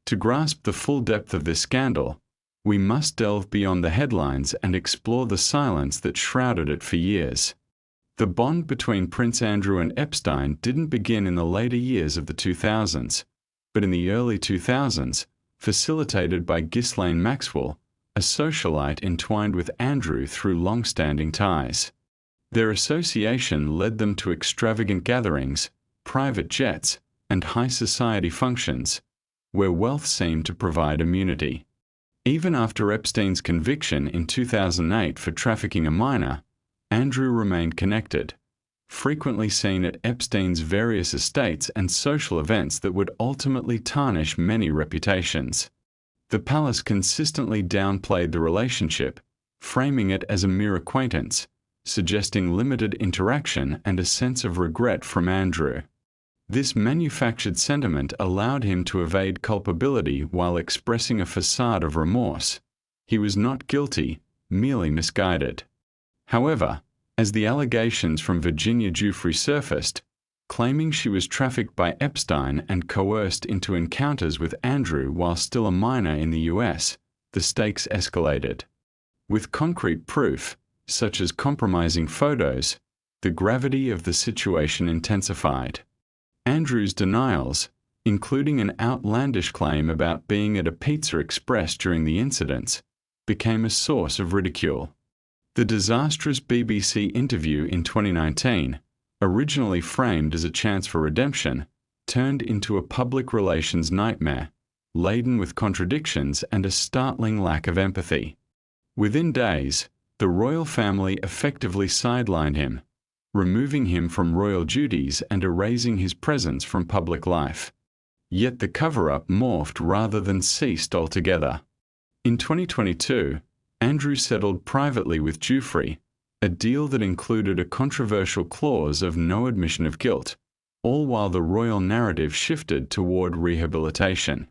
S1: To grasp the full depth of this scandal, we must delve beyond the headlines and explore the silence that shrouded it for years. The bond between Prince Andrew and Epstein didn't begin in the later years of the 2000s, but in the early 2000s, facilitated by Ghislaine Maxwell, a socialite entwined with Andrew through long-standing ties. Their association led them to extravagant gatherings, private jets, and high society functions, where wealth seemed to provide immunity. Even after Epstein's conviction in 2008 for trafficking a minor, Andrew remained connected, frequently seen at Epstein's various estates and social events that would ultimately tarnish many reputations. The palace consistently downplayed the relationship, framing it as a mere acquaintance, suggesting limited interaction and a sense of regret from Andrew. This manufactured sentiment allowed him to evade culpability while expressing a facade of remorse. He was not guilty, merely misguided. However, as the allegations from Virginia Giuffre surfaced, claiming she was trafficked by Epstein and coerced into encounters with Andrew while still a minor in the US, the stakes escalated. With concrete proof, such as compromising photos, the gravity of the situation intensified. Andrew's denials, including an outlandish claim about being at a Pizza Express during the incidents, became a source of ridicule. The disastrous BBC interview in 2019, originally framed as a chance for redemption, turned into a public relations nightmare, laden with contradictions and a startling lack of empathy. Within days, the royal family effectively sidelined him, removing him from royal duties and erasing his presence from public life. Yet the cover-up morphed rather than ceased altogether. In 2022, Andrew settled privately with Giuffre, a deal that included a controversial clause of no admission of guilt, all while the royal narrative shifted toward rehabilitation.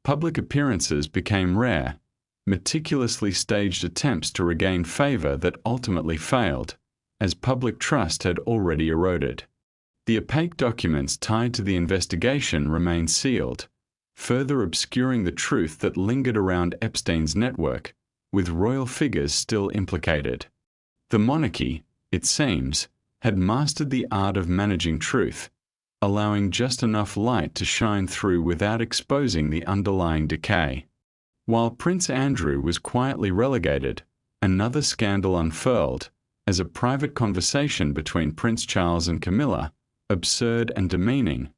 S1: Public appearances became rare, meticulously staged attempts to regain favor that ultimately failed, as public trust had already eroded. The opaque documents tied to the investigation remained sealed, further obscuring the truth that lingered around Epstein's network, with royal figures still implicated. The monarchy, it seems, had mastered the art of managing truth, allowing just enough light to shine through without exposing the underlying decay. While Prince Andrew was quietly relegated, another scandal unfurled, as a private conversation between Prince Charles and Camilla, absurd and demeaning,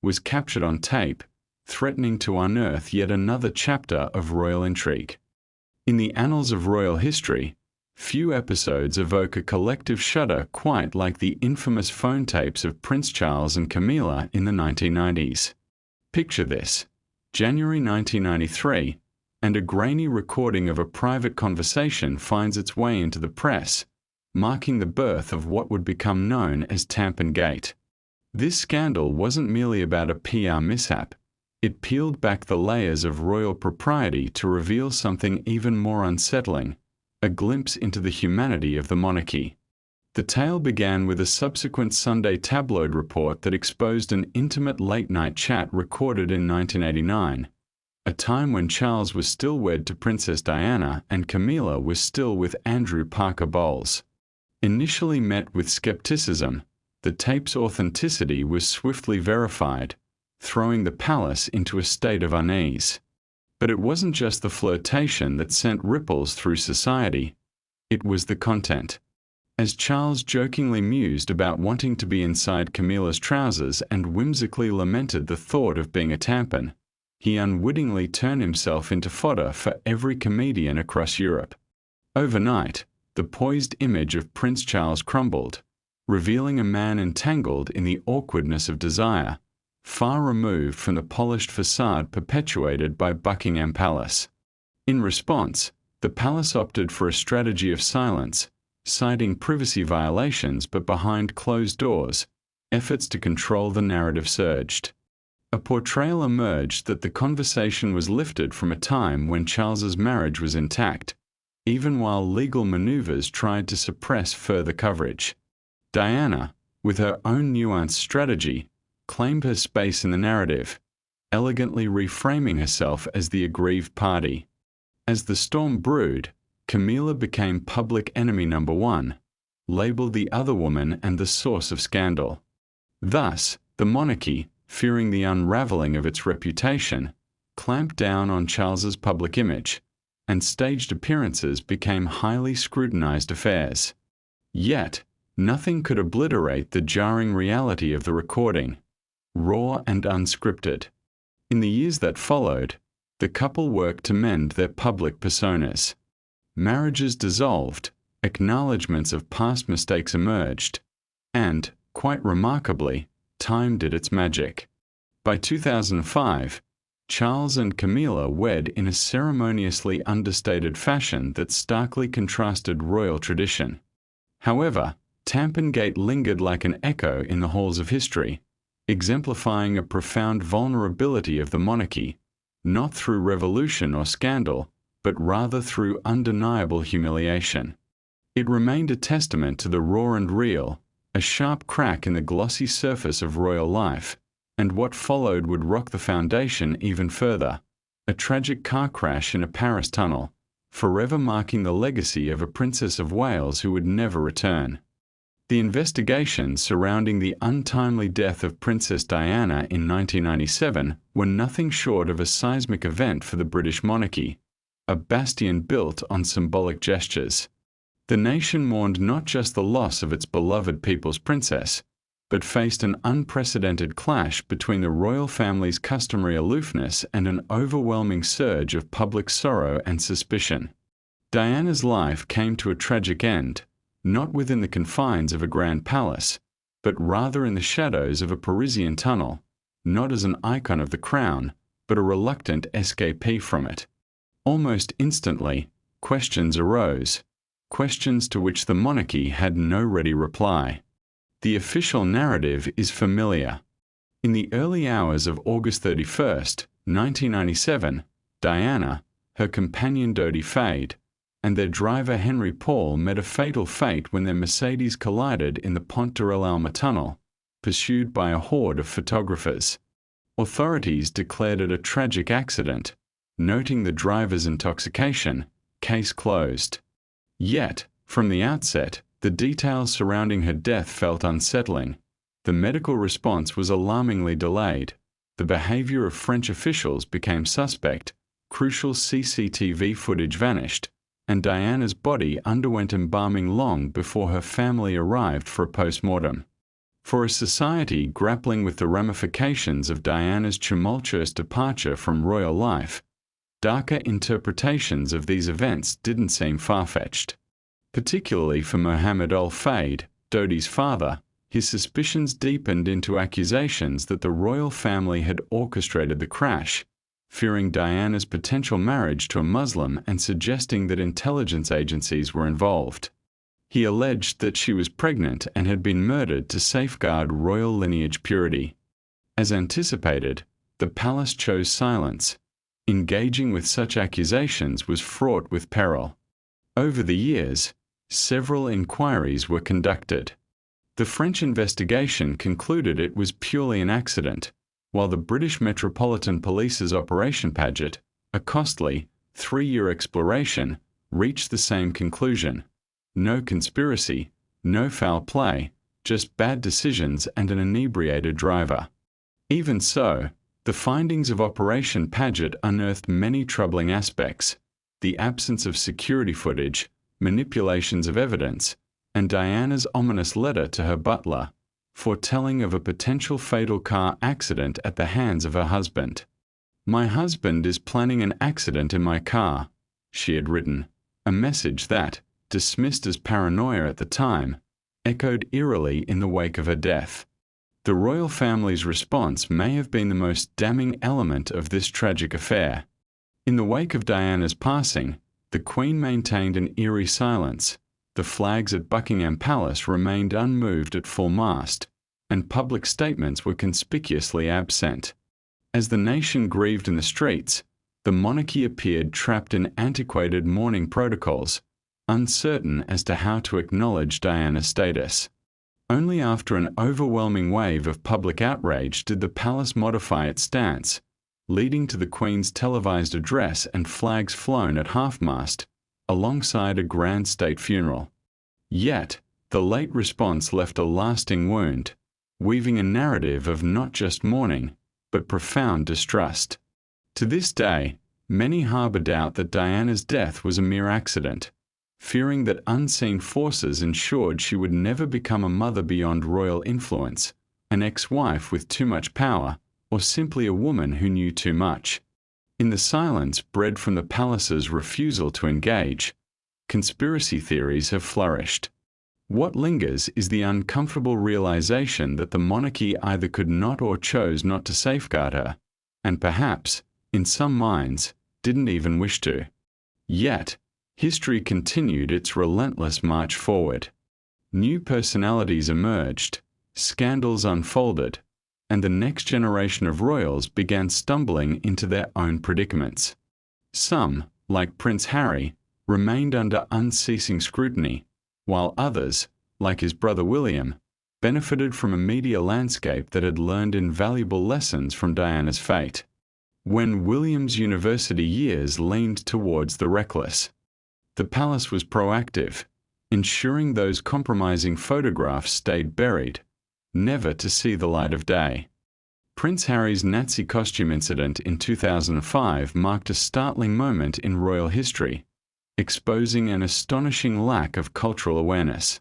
S1: was captured on tape, threatening to unearth yet another chapter of royal intrigue. In the annals of royal history, few episodes evoke a collective shudder quite like the infamous phone tapes of Prince Charles and Camilla in the 1990s. Picture this: January 1993, and a grainy recording of a private conversation finds its way into the press, marking the birth of what would become known as Tampan Gate. This scandal wasn't merely about a PR mishap. It peeled back the layers of royal propriety to reveal something even more unsettling, a glimpse into the humanity of the monarchy. The tale began with a subsequent Sunday tabloid report that exposed an intimate late-night chat recorded in 1989, a time when Charles was still wed to Princess Diana and Camilla was still with Andrew Parker Bowles. Initially met with skepticism, the tape's authenticity was swiftly verified, throwing the palace into a state of unease. But it wasn't just the flirtation that sent ripples through society. It was the content. As Charles jokingly mused about wanting to be inside Camilla's trousers and whimsically lamented the thought of being a tampon, he unwittingly turned himself into fodder for every comedian across Europe. Overnight, the poised image of Prince Charles crumbled, revealing a man entangled in the awkwardness of desire, far removed from the polished facade perpetuated by Buckingham Palace. In response, the palace opted for a strategy of silence, citing privacy violations, but behind closed doors, efforts to control the narrative surged. A portrayal emerged that the conversation was lifted from a time when Charles's marriage was intact, even while legal maneuvers tried to suppress further coverage. Diana, with her own nuanced strategy, claimed her space in the narrative, elegantly reframing herself as the aggrieved party. As the storm brewed, Camilla became public enemy number one, labeled the other woman and the source of scandal. Thus, the monarchy, fearing the unraveling of its reputation, clamped down on Charles's public image, and staged appearances became highly scrutinized affairs. Yet, nothing could obliterate the jarring reality of the recording, raw and unscripted. In the years that followed, the couple worked to mend their public personas. Marriages dissolved, acknowledgments of past mistakes emerged, and, quite remarkably, time did its magic. By 2005, Charles and Camilla wed in a ceremoniously understated fashion that starkly contrasted royal tradition. However, Tampongate lingered like an echo in the halls of history, exemplifying a profound vulnerability of the monarchy, not through revolution or scandal, but rather through undeniable humiliation. It remained a testament to the raw and real, a sharp crack in the glossy surface of royal life, and what followed would rock the foundation even further, a tragic car crash in a Paris tunnel, forever marking the legacy of a Princess of Wales who would never return. The investigations surrounding the untimely death of Princess Diana in 1997 were nothing short of a seismic event for the British monarchy, a bastion built on symbolic gestures. The nation mourned not just the loss of its beloved people's princess, but faced an unprecedented clash between the royal family's customary aloofness and an overwhelming surge of public sorrow and suspicion. Diana's life came to a tragic end, not within the confines of a grand palace, but rather in the shadows of a Parisian tunnel, not as an icon of the crown, but a reluctant escapee from it. Almost instantly, questions arose, questions to which the monarchy had no ready reply. The official narrative is familiar. In the early hours of August 31st, 1997, Diana, her companion Dodi Fade, and their driver Henry Paul met a fatal fate when their Mercedes collided in the Pont de l'Alma tunnel, pursued by a horde of photographers. Authorities declared it a tragic accident, noting the driver's intoxication, case closed. Yet, from the outset, the details surrounding her death felt unsettling. The medical response was alarmingly delayed. The behavior of French officials became suspect, crucial CCTV footage vanished, and Diana's body underwent embalming long before her family arrived for a post-mortem. For a society grappling with the ramifications of Diana's tumultuous departure from royal life, darker interpretations of these events didn't seem far-fetched. Particularly for Mohammed Al-Fayed, Dodi's father, his suspicions deepened into accusations that the royal family had orchestrated the crash, fearing Diana's potential marriage to a Muslim and suggesting that intelligence agencies were involved. He alleged that she was pregnant and had been murdered to safeguard royal lineage purity. As anticipated, the palace chose silence. Engaging with such accusations was fraught with peril. Over the years, several inquiries were conducted. The French investigation concluded it was purely an accident, while the British Metropolitan Police's Operation Paget, a costly, 3-year exploration, reached the same conclusion. No conspiracy, no foul play, just bad decisions and an inebriated driver. Even so, the findings of Operation Paget unearthed many troubling aspects: the absence of security footage, manipulations of evidence, and Diana's ominous letter to her butler, foretelling of a potential fatal car accident at the hands of her husband. "My husband is planning an accident in my car," she had written, a message that, dismissed as paranoia at the time, echoed eerily in the wake of her death. The royal family's response may have been the most damning element of this tragic affair. In the wake of Diana's passing, the Queen maintained an eerie silence. The flags at Buckingham Palace remained unmoved at full mast, and public statements were conspicuously absent. As the nation grieved in the streets, the monarchy appeared trapped in antiquated mourning protocols, uncertain as to how to acknowledge Diana's status. Only after an overwhelming wave of public outrage did the palace modify its stance, leading to the Queen's televised address and flags flown at half-mast, alongside a grand state funeral. Yet, the late response left a lasting wound, weaving a narrative of not just mourning, but profound distrust. To this day, many harbour doubt that Diana's death was a mere accident, fearing that unseen forces ensured she would never become a mother beyond royal influence, an ex-wife with too much power, or simply a woman who knew too much. In the silence bred from the palace's refusal to engage, conspiracy theories have flourished. What lingers is the uncomfortable realization that the monarchy either could not or chose not to safeguard her, and perhaps, in some minds, didn't even wish to. Yet, history continued its relentless march forward. New personalities emerged, scandals unfolded, and the next generation of royals began stumbling into their own predicaments. Some, like Prince Harry, remained under unceasing scrutiny, while others, like his brother William, benefited from a media landscape that had learned invaluable lessons from Diana's fate. When William's university years leaned towards the reckless, the palace was proactive, ensuring those compromising photographs stayed buried, never to see the light of day. Prince Harry's Nazi costume incident in 2005 marked a startling moment in royal history, exposing an astonishing lack of cultural awareness.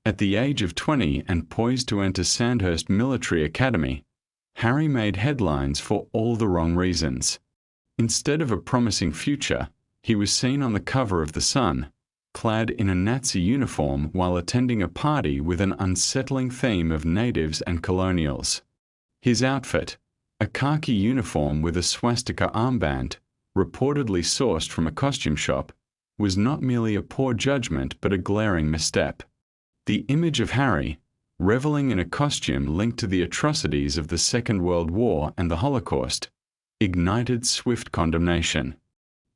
S1: At the age of 20 and poised to enter Sandhurst Military Academy, Harry made headlines for all the wrong reasons. Instead of a promising future, he was seen on the cover of The Sun, clad in a Nazi uniform while attending a party with an unsettling theme of natives and colonials. His outfit, a khaki uniform with a swastika armband, reportedly sourced from a costume shop, was not merely a poor judgment but a glaring misstep. The image of Harry, reveling in a costume linked to the atrocities of the Second World War and the Holocaust, ignited swift condemnation.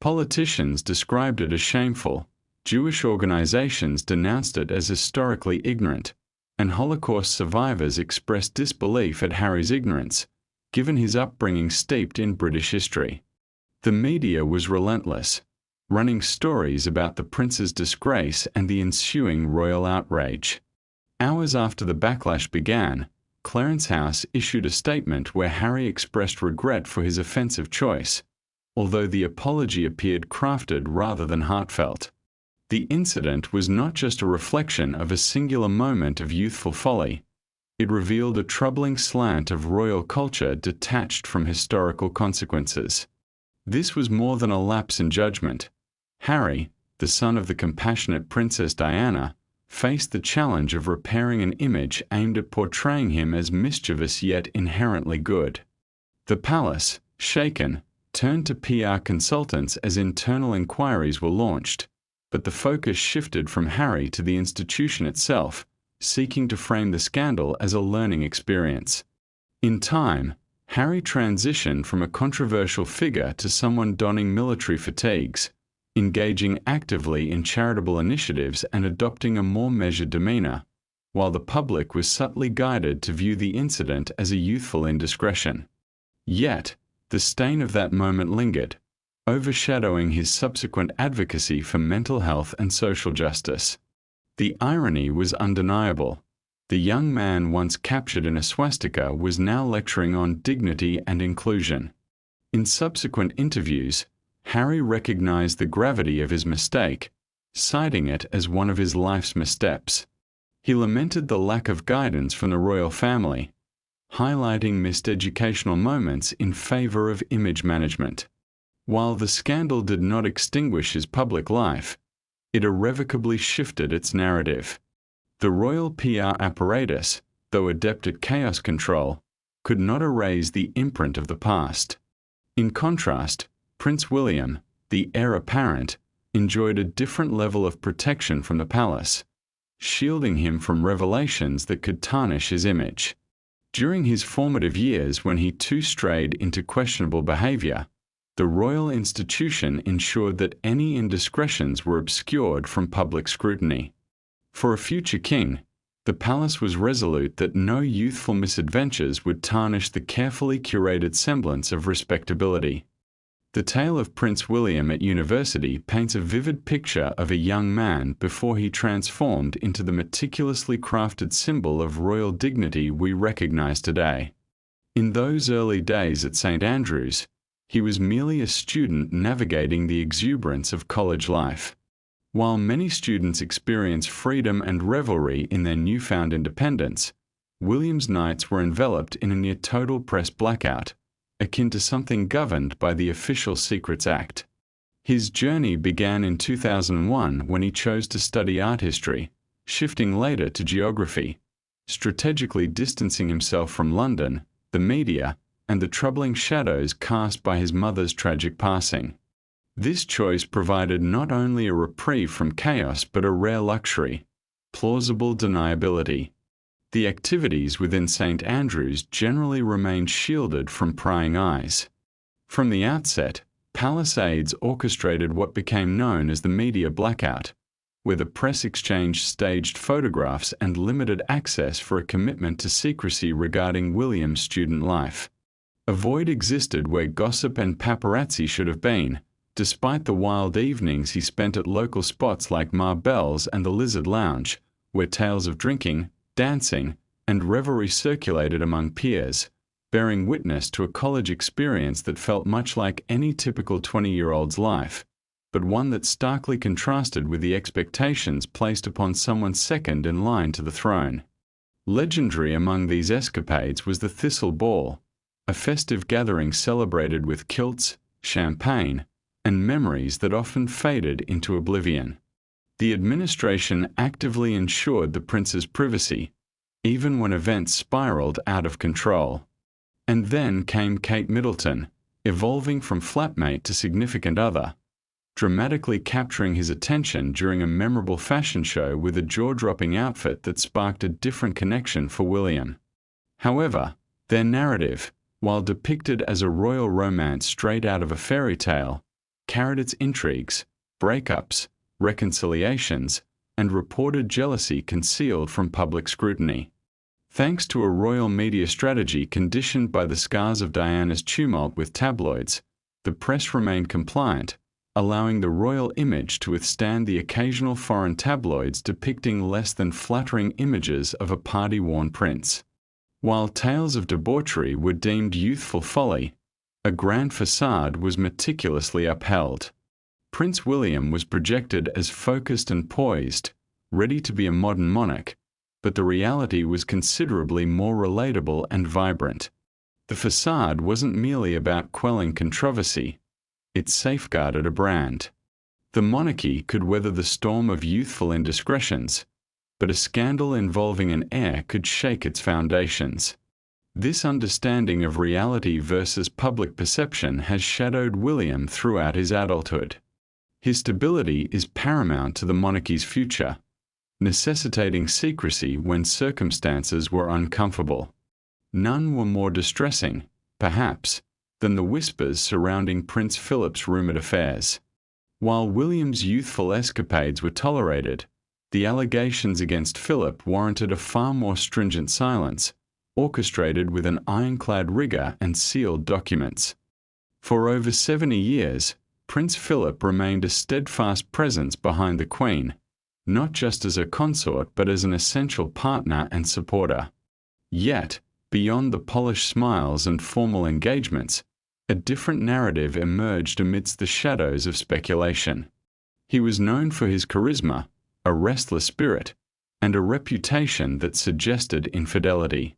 S1: Politicians described it as shameful, Jewish organizations denounced it as historically ignorant, and Holocaust survivors expressed disbelief at Harry's ignorance, given his upbringing steeped in British history. The media was relentless, running stories about the prince's disgrace and the ensuing royal outrage. Hours after the backlash began, Clarence House issued a statement where Harry expressed regret for his offensive choice, although the apology appeared crafted rather than heartfelt. The incident was not just a reflection of a singular moment of youthful folly. It revealed a troubling slant of royal culture detached from historical consequences. This was more than a lapse in judgment. Harry, the son of the compassionate Princess Diana, faced the challenge of repairing an image aimed at portraying him as mischievous yet inherently good. The palace, shaken, turned to PR consultants as internal inquiries were launched, but the focus shifted from Harry to the institution itself, seeking to frame the scandal as a learning experience. In time, Harry transitioned from a controversial figure to someone donning military fatigues, engaging actively in charitable initiatives and adopting a more measured demeanor, while the public was subtly guided to view the incident as a youthful indiscretion. Yet, the stain of that moment lingered, overshadowing his subsequent advocacy for mental health and social justice. The irony was undeniable. The young man once captured in a swastika was now lecturing on dignity and inclusion. In subsequent interviews, Harry recognized the gravity of his mistake, citing it as one of his life's missteps. He lamented the lack of guidance from the royal family, highlighting missed educational moments in favor of image management. While the scandal did not extinguish his public life, it irrevocably shifted its narrative. The royal PR apparatus, though adept at chaos control, could not erase the imprint of the past. In contrast, Prince William, the heir apparent, enjoyed a different level of protection from the palace, shielding him from revelations that could tarnish his image. During his formative years, when he too strayed into questionable behavior, the royal institution ensured that any indiscretions were obscured from public scrutiny. For a future king, the palace was resolute that no youthful misadventures would tarnish the carefully curated semblance of respectability. The tale of Prince William at university paints a vivid picture of a young man before he transformed into the meticulously crafted symbol of royal dignity we recognize today. In those early days at St. Andrews, he was merely a student navigating the exuberance of college life. While many students experience freedom and revelry in their newfound independence, William's nights were enveloped in a near-total press blackout, akin to something governed by the Official Secrets Act. His journey began in 2001 when he chose to study art history, shifting later to geography, strategically distancing himself from London, the media, and the troubling shadows cast by his mother's tragic passing. This choice provided not only a reprieve from chaos but a rare luxury: plausible deniability. The activities within St. Andrews generally remained shielded from prying eyes. From the outset, palace aides orchestrated what became known as the media blackout, where the press exchanged staged photographs and limited access for a commitment to secrecy regarding William's student life. A void existed where gossip and paparazzi should have been, despite the wild evenings he spent at local spots like Marbelle's and the Lizard Lounge, where tales of drinking, dancing, and revelry circulated among peers, bearing witness to a college experience that felt much like any typical 20-year-old's life, but one that starkly contrasted with the expectations placed upon someone second in line to the throne. Legendary among these escapades was the Thistle Ball, a festive gathering celebrated with kilts, champagne, and memories that often faded into oblivion. The administration actively ensured the prince's privacy, even when events spiraled out of control. And then came Kate Middleton, evolving from flatmate to significant other, dramatically capturing his attention during a memorable fashion show with a jaw-dropping outfit that sparked a different connection for William. However, their narrative, while depicted as a royal romance straight out of a fairy tale, carried its intrigues, breakups, reconciliations, and reported jealousy concealed from public scrutiny. Thanks to a royal media strategy conditioned by the scars of Diana's tumult with tabloids, the press remained compliant, allowing the royal image to withstand the occasional foreign tabloids depicting less than flattering images of a party-worn prince. While tales of debauchery were deemed youthful folly, a grand facade was meticulously upheld. Prince William was projected as focused and poised, ready to be a modern monarch, but the reality was considerably more relatable and vibrant. The facade wasn't merely about quelling controversy, it safeguarded a brand. The monarchy could weather the storm of youthful indiscretions, but a scandal involving an heir could shake its foundations. This understanding of reality versus public perception has shadowed William throughout his adulthood. His stability is paramount to the monarchy's future, necessitating secrecy when circumstances were uncomfortable. None were more distressing, perhaps, than the whispers surrounding Prince Philip's rumoured affairs. While William's youthful escapades were tolerated, the allegations against Philip warranted a far more stringent silence, orchestrated with an ironclad rigour and sealed documents. For over 70 years, Prince Philip remained a steadfast presence behind the Queen, not just as a consort but as an essential partner and supporter. Yet, beyond the polished smiles and formal engagements, a different narrative emerged amidst the shadows of speculation. He was known for his charisma, a restless spirit, and a reputation that suggested infidelity.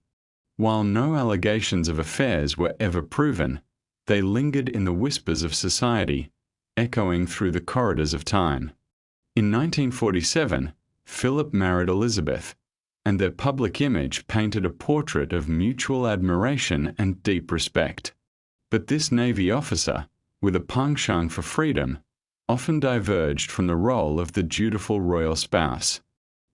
S1: While no allegations of affairs were ever proven, they lingered in the whispers of society, echoing through the corridors of time. In 1947, Philip married Elizabeth, and their public image painted a portrait of mutual admiration and deep respect. But this Navy officer, with a penchant for freedom, often diverged from the role of the dutiful royal spouse.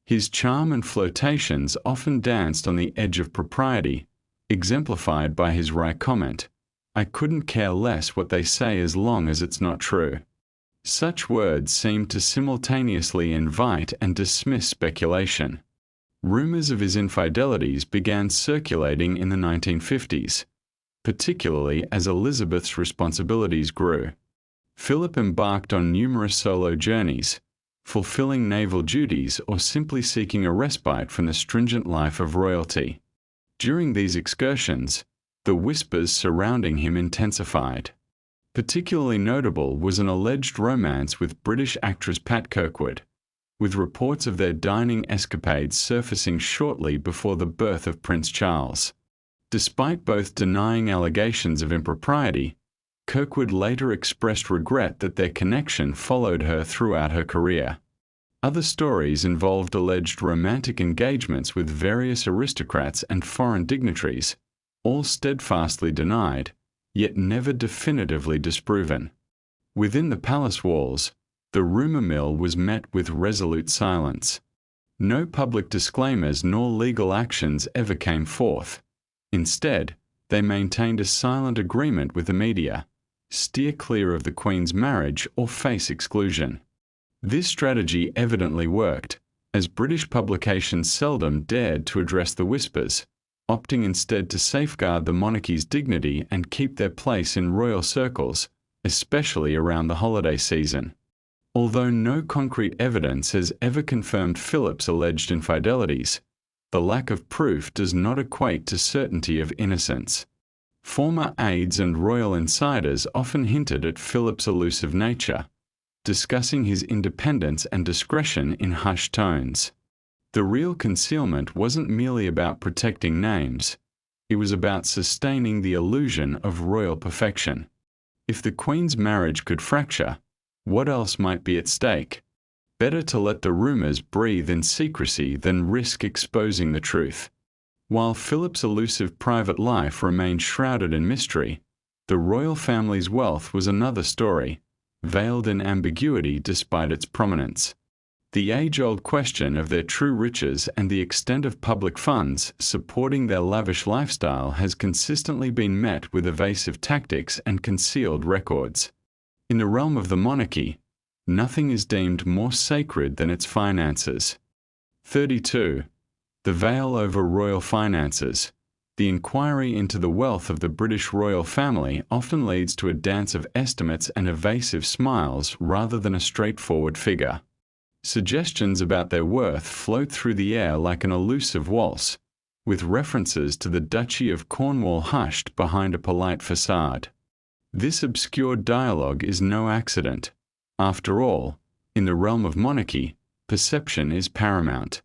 S1: His charm and flirtations often danced on the edge of propriety, exemplified by his wry comment, "I couldn't care less what they say as long as it's not true." Such words seemed to simultaneously invite and dismiss speculation. Rumors of his infidelities began circulating in the 1950s, particularly as Elizabeth's responsibilities grew. Philip embarked on numerous solo journeys, fulfilling naval duties or simply seeking a respite from the stringent life of royalty. During these excursions, the whispers surrounding him intensified. Particularly notable was an alleged romance with British actress Pat Kirkwood, with reports of their dining escapades surfacing shortly before the birth of Prince Charles. Despite both denying allegations of impropriety, Kirkwood later expressed regret that their connection followed her throughout her career. Other stories involved alleged romantic engagements with various aristocrats and foreign dignitaries, all steadfastly denied, yet never definitively disproven. Within the palace walls, the rumor mill was met with resolute silence. No public disclaimers nor legal actions ever came forth. Instead, they maintained a silent agreement with the media: steer clear of the Queen's marriage or face exclusion. This strategy evidently worked, as British publications seldom dared to address the whispers, opting instead to safeguard the monarchy's dignity and keep their place in royal circles, especially around the holiday season. Although no concrete evidence has ever confirmed Philip's alleged infidelities, the lack of proof does not equate to certainty of innocence. Former aides and royal insiders often hinted at Philip's elusive nature, discussing his independence and discretion in hushed tones. The real concealment wasn't merely about protecting names, it was about sustaining the illusion of royal perfection. If the Queen's marriage could fracture, what else might be at stake? Better to let the rumors breathe in secrecy than risk exposing the truth. While Philip's elusive private life remained shrouded in mystery, the royal family's wealth was another story, veiled in ambiguity despite its prominence. The age-old question of their true riches and the extent of public funds supporting their lavish lifestyle has consistently been met with evasive tactics and concealed records. In the realm of the monarchy, nothing is deemed more sacred than its finances. 32. The veil over royal finances. The inquiry into the wealth of the British royal family often leads to a dance of estimates and evasive smiles rather than a straightforward figure. Suggestions about their worth float through the air like an elusive waltz, with references to the Duchy of Cornwall hushed behind a polite facade. This obscure dialogue is no accident. After all, in the realm of monarchy, perception is paramount.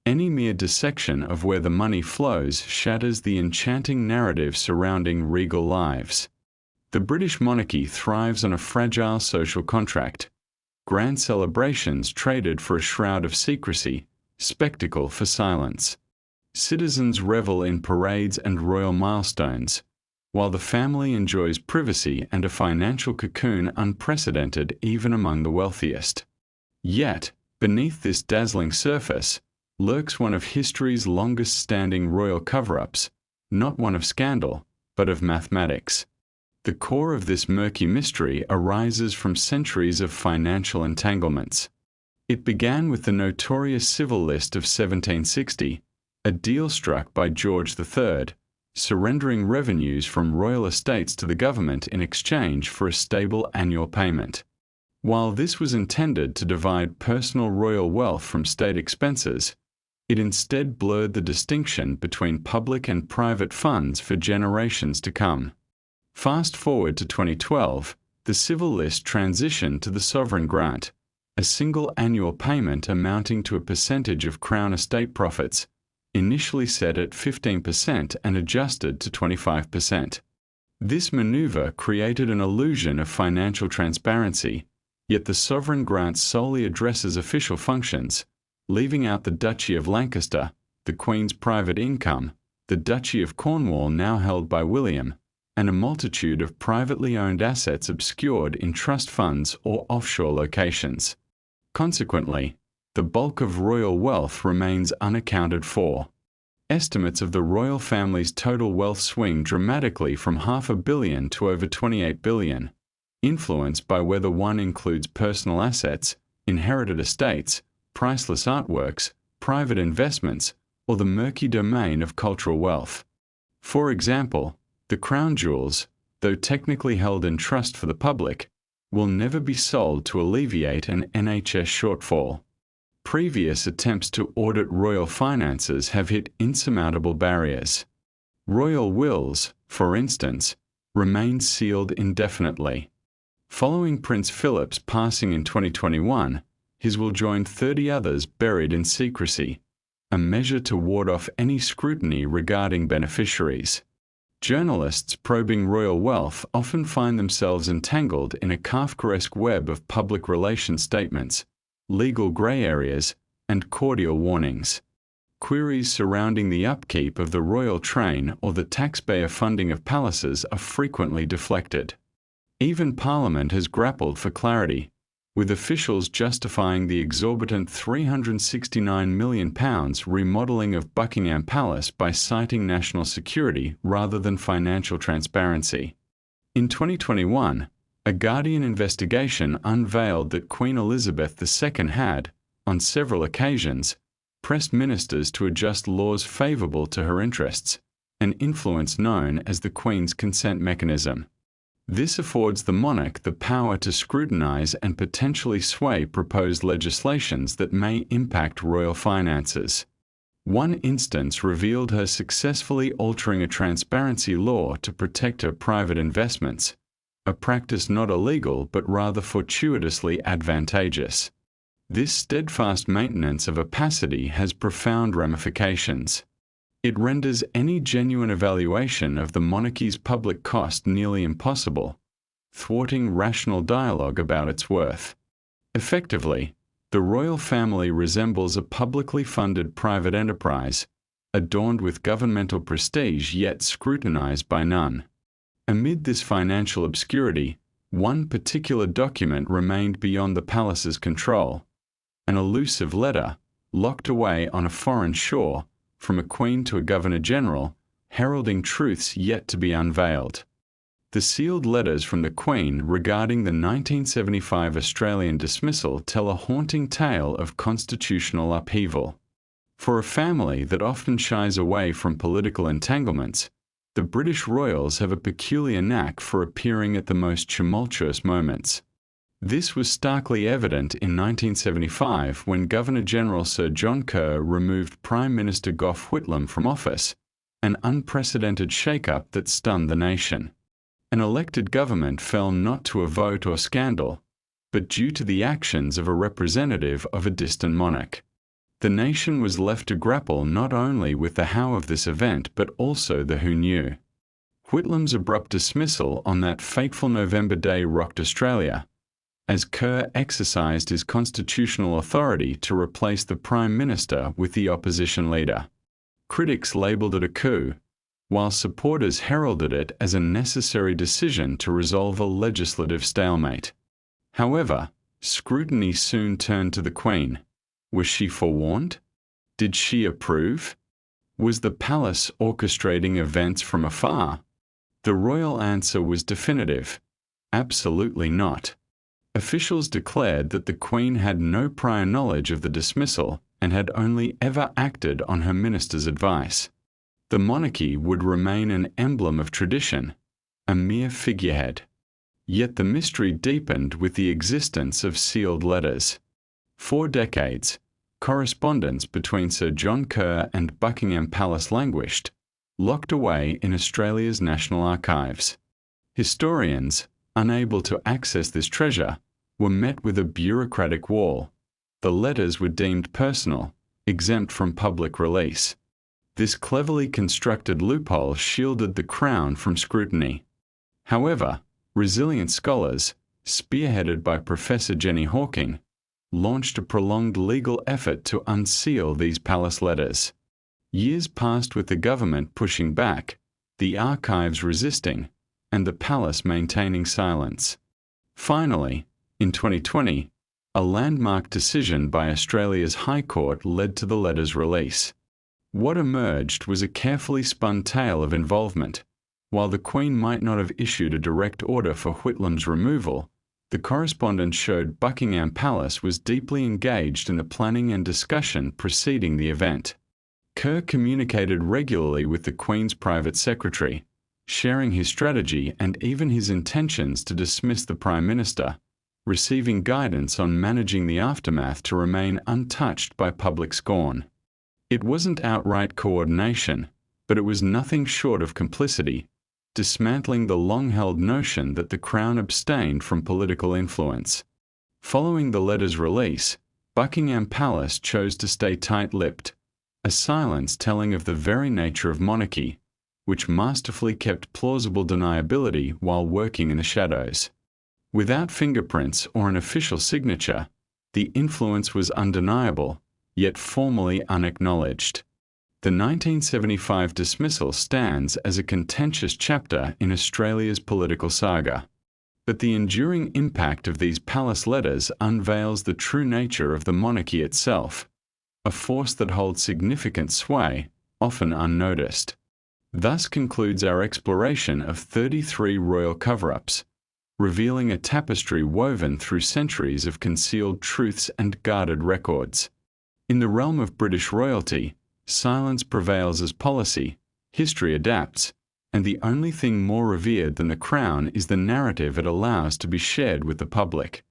S1: Any mere dissection of where the money flows shatters the enchanting narrative surrounding regal lives. The British monarchy thrives on a fragile social contract. Grand celebrations traded for a shroud of secrecy, spectacle for silence. Citizens revel in parades and royal milestones, while the family enjoys privacy and a financial cocoon unprecedented even among the wealthiest. Yet, beneath this dazzling surface, lurks one of history's longest-standing royal cover-ups, not one of scandal, but of mathematics. The core of this murky mystery arises from centuries of financial entanglements. It began with the notorious Civil List of 1760, a deal struck by George III, surrendering revenues from royal estates to the government in exchange for a stable annual payment. While this was intended to divide personal royal wealth from state expenses, it instead blurred the distinction between public and private funds for generations to come. Fast forward to 2012, the Civil List transitioned to the sovereign grant, a single annual payment amounting to a percentage of Crown estate profits, initially set at 15% and adjusted to 25%. This maneuver created an illusion of financial transparency, yet the sovereign grant solely addresses official functions, leaving out the Duchy of Lancaster, the Queen's private income, the Duchy of Cornwall now held by William, and a multitude of privately owned assets obscured in trust funds or offshore locations. Consequently, the bulk of royal wealth remains unaccounted for. Estimates of the royal family's total wealth swing dramatically from $500 million to over $28 billion, influenced by whether one includes personal assets, inherited estates, priceless artworks, private investments, or the murky domain of cultural wealth. For example, the crown jewels, though technically held in trust for the public, will never be sold to alleviate an NHS shortfall. Previous attempts to audit royal finances have hit insurmountable barriers. Royal wills, for instance, remain sealed indefinitely. Following Prince Philip's passing in 2021, his will joined 30 others buried in secrecy, a measure to ward off any scrutiny regarding beneficiaries. Journalists probing royal wealth often find themselves entangled in a Kafkaesque web of public relations statements, legal grey areas, and cordial warnings. Queries surrounding the upkeep of the royal train or the taxpayer funding of palaces are frequently deflected. Even Parliament has grappled for clarity, with officials justifying the exorbitant £369 million remodelling of Buckingham Palace by citing national security rather than financial transparency. In 2021, a Guardian investigation unveiled that Queen Elizabeth II had, on several occasions, pressed ministers to adjust laws favourable to her interests, an influence known as the Queen's consent mechanism. This affords the monarch the power to scrutinise and potentially sway proposed legislations that may impact royal finances. One instance revealed her successfully altering a transparency law to protect her private investments, a practice not illegal but rather fortuitously advantageous. This steadfast maintenance of opacity has profound ramifications. It renders any genuine evaluation of the monarchy's public cost nearly impossible, thwarting rational dialogue about its worth. Effectively, the royal family resembles a publicly funded private enterprise, adorned with governmental prestige yet scrutinized by none. Amid this financial obscurity, one particular document remained beyond the palace's control, an elusive letter, locked away on a foreign shore, from a queen to a governor-general, heralding truths yet to be unveiled. The sealed letters from the Queen regarding the 1975 Australian dismissal tell a haunting tale of constitutional upheaval. For a family that often shies away from political entanglements, the British royals have a peculiar knack for appearing at the most tumultuous moments. This was starkly evident in 1975 when Governor-General Sir John Kerr removed Prime Minister Gough Whitlam from office, an unprecedented shake-up that stunned the nation. An elected government fell not to a vote or scandal, but due to the actions of a representative of a distant monarch. The nation was left to grapple not only with the how of this event but also the who knew. Whitlam's abrupt dismissal on that fateful November day rocked Australia, as Kerr exercised his constitutional authority to replace the Prime Minister with the opposition leader. Critics labelled it a coup, while supporters heralded it as a necessary decision to resolve a legislative stalemate. However, scrutiny soon turned to the Queen. Was she forewarned? Did she approve? Was the palace orchestrating events from afar? The royal answer was definitive. Absolutely not. Officials declared that the Queen had no prior knowledge of the dismissal and had only ever acted on her minister's advice. The monarchy would remain an emblem of tradition, a mere figurehead. Yet the mystery deepened with the existence of sealed letters. For decades, correspondence between Sir John Kerr and Buckingham Palace languished, locked away in Australia's National Archives. Historians, unable to access this treasure, were met with a bureaucratic wall. The letters were deemed personal, exempt from public release. This cleverly constructed loophole shielded the Crown from scrutiny. However, resilient scholars, spearheaded by Professor Jenny Hawking, launched a prolonged legal effort to unseal these palace letters. Years passed with the government pushing back, the archives resisting, and the palace maintaining silence. Finally, in 2020, a landmark decision by Australia's High Court led to the letter's release. What emerged was a carefully spun tale of involvement. While the Queen might not have issued a direct order for Whitlam's removal, the correspondence showed Buckingham Palace was deeply engaged in the planning and discussion preceding the event. Kerr communicated regularly with the Queen's private secretary, sharing his strategy and even his intentions to dismiss the Prime Minister, receiving guidance on managing the aftermath to remain untouched by public scorn. It wasn't outright coordination, but it was nothing short of complicity, dismantling the long-held notion that the Crown abstained from political influence. Following the letter's release, Buckingham Palace chose to stay tight-lipped, a silence telling of the very nature of monarchy, which masterfully kept plausible deniability while working in the shadows. Without fingerprints or an official signature, the influence was undeniable, yet formally unacknowledged. The 1975 dismissal stands as a contentious chapter in Australia's political saga. But the enduring impact of these palace letters unveils the true nature of the monarchy itself, a force that holds significant sway, often unnoticed. Thus concludes our exploration of 33 royal cover-ups, revealing a tapestry woven through centuries of concealed truths and guarded records. In the realm of British royalty, silence prevails as policy, history adapts, and the only thing more revered than the Crown is the narrative it allows to be shared with the public.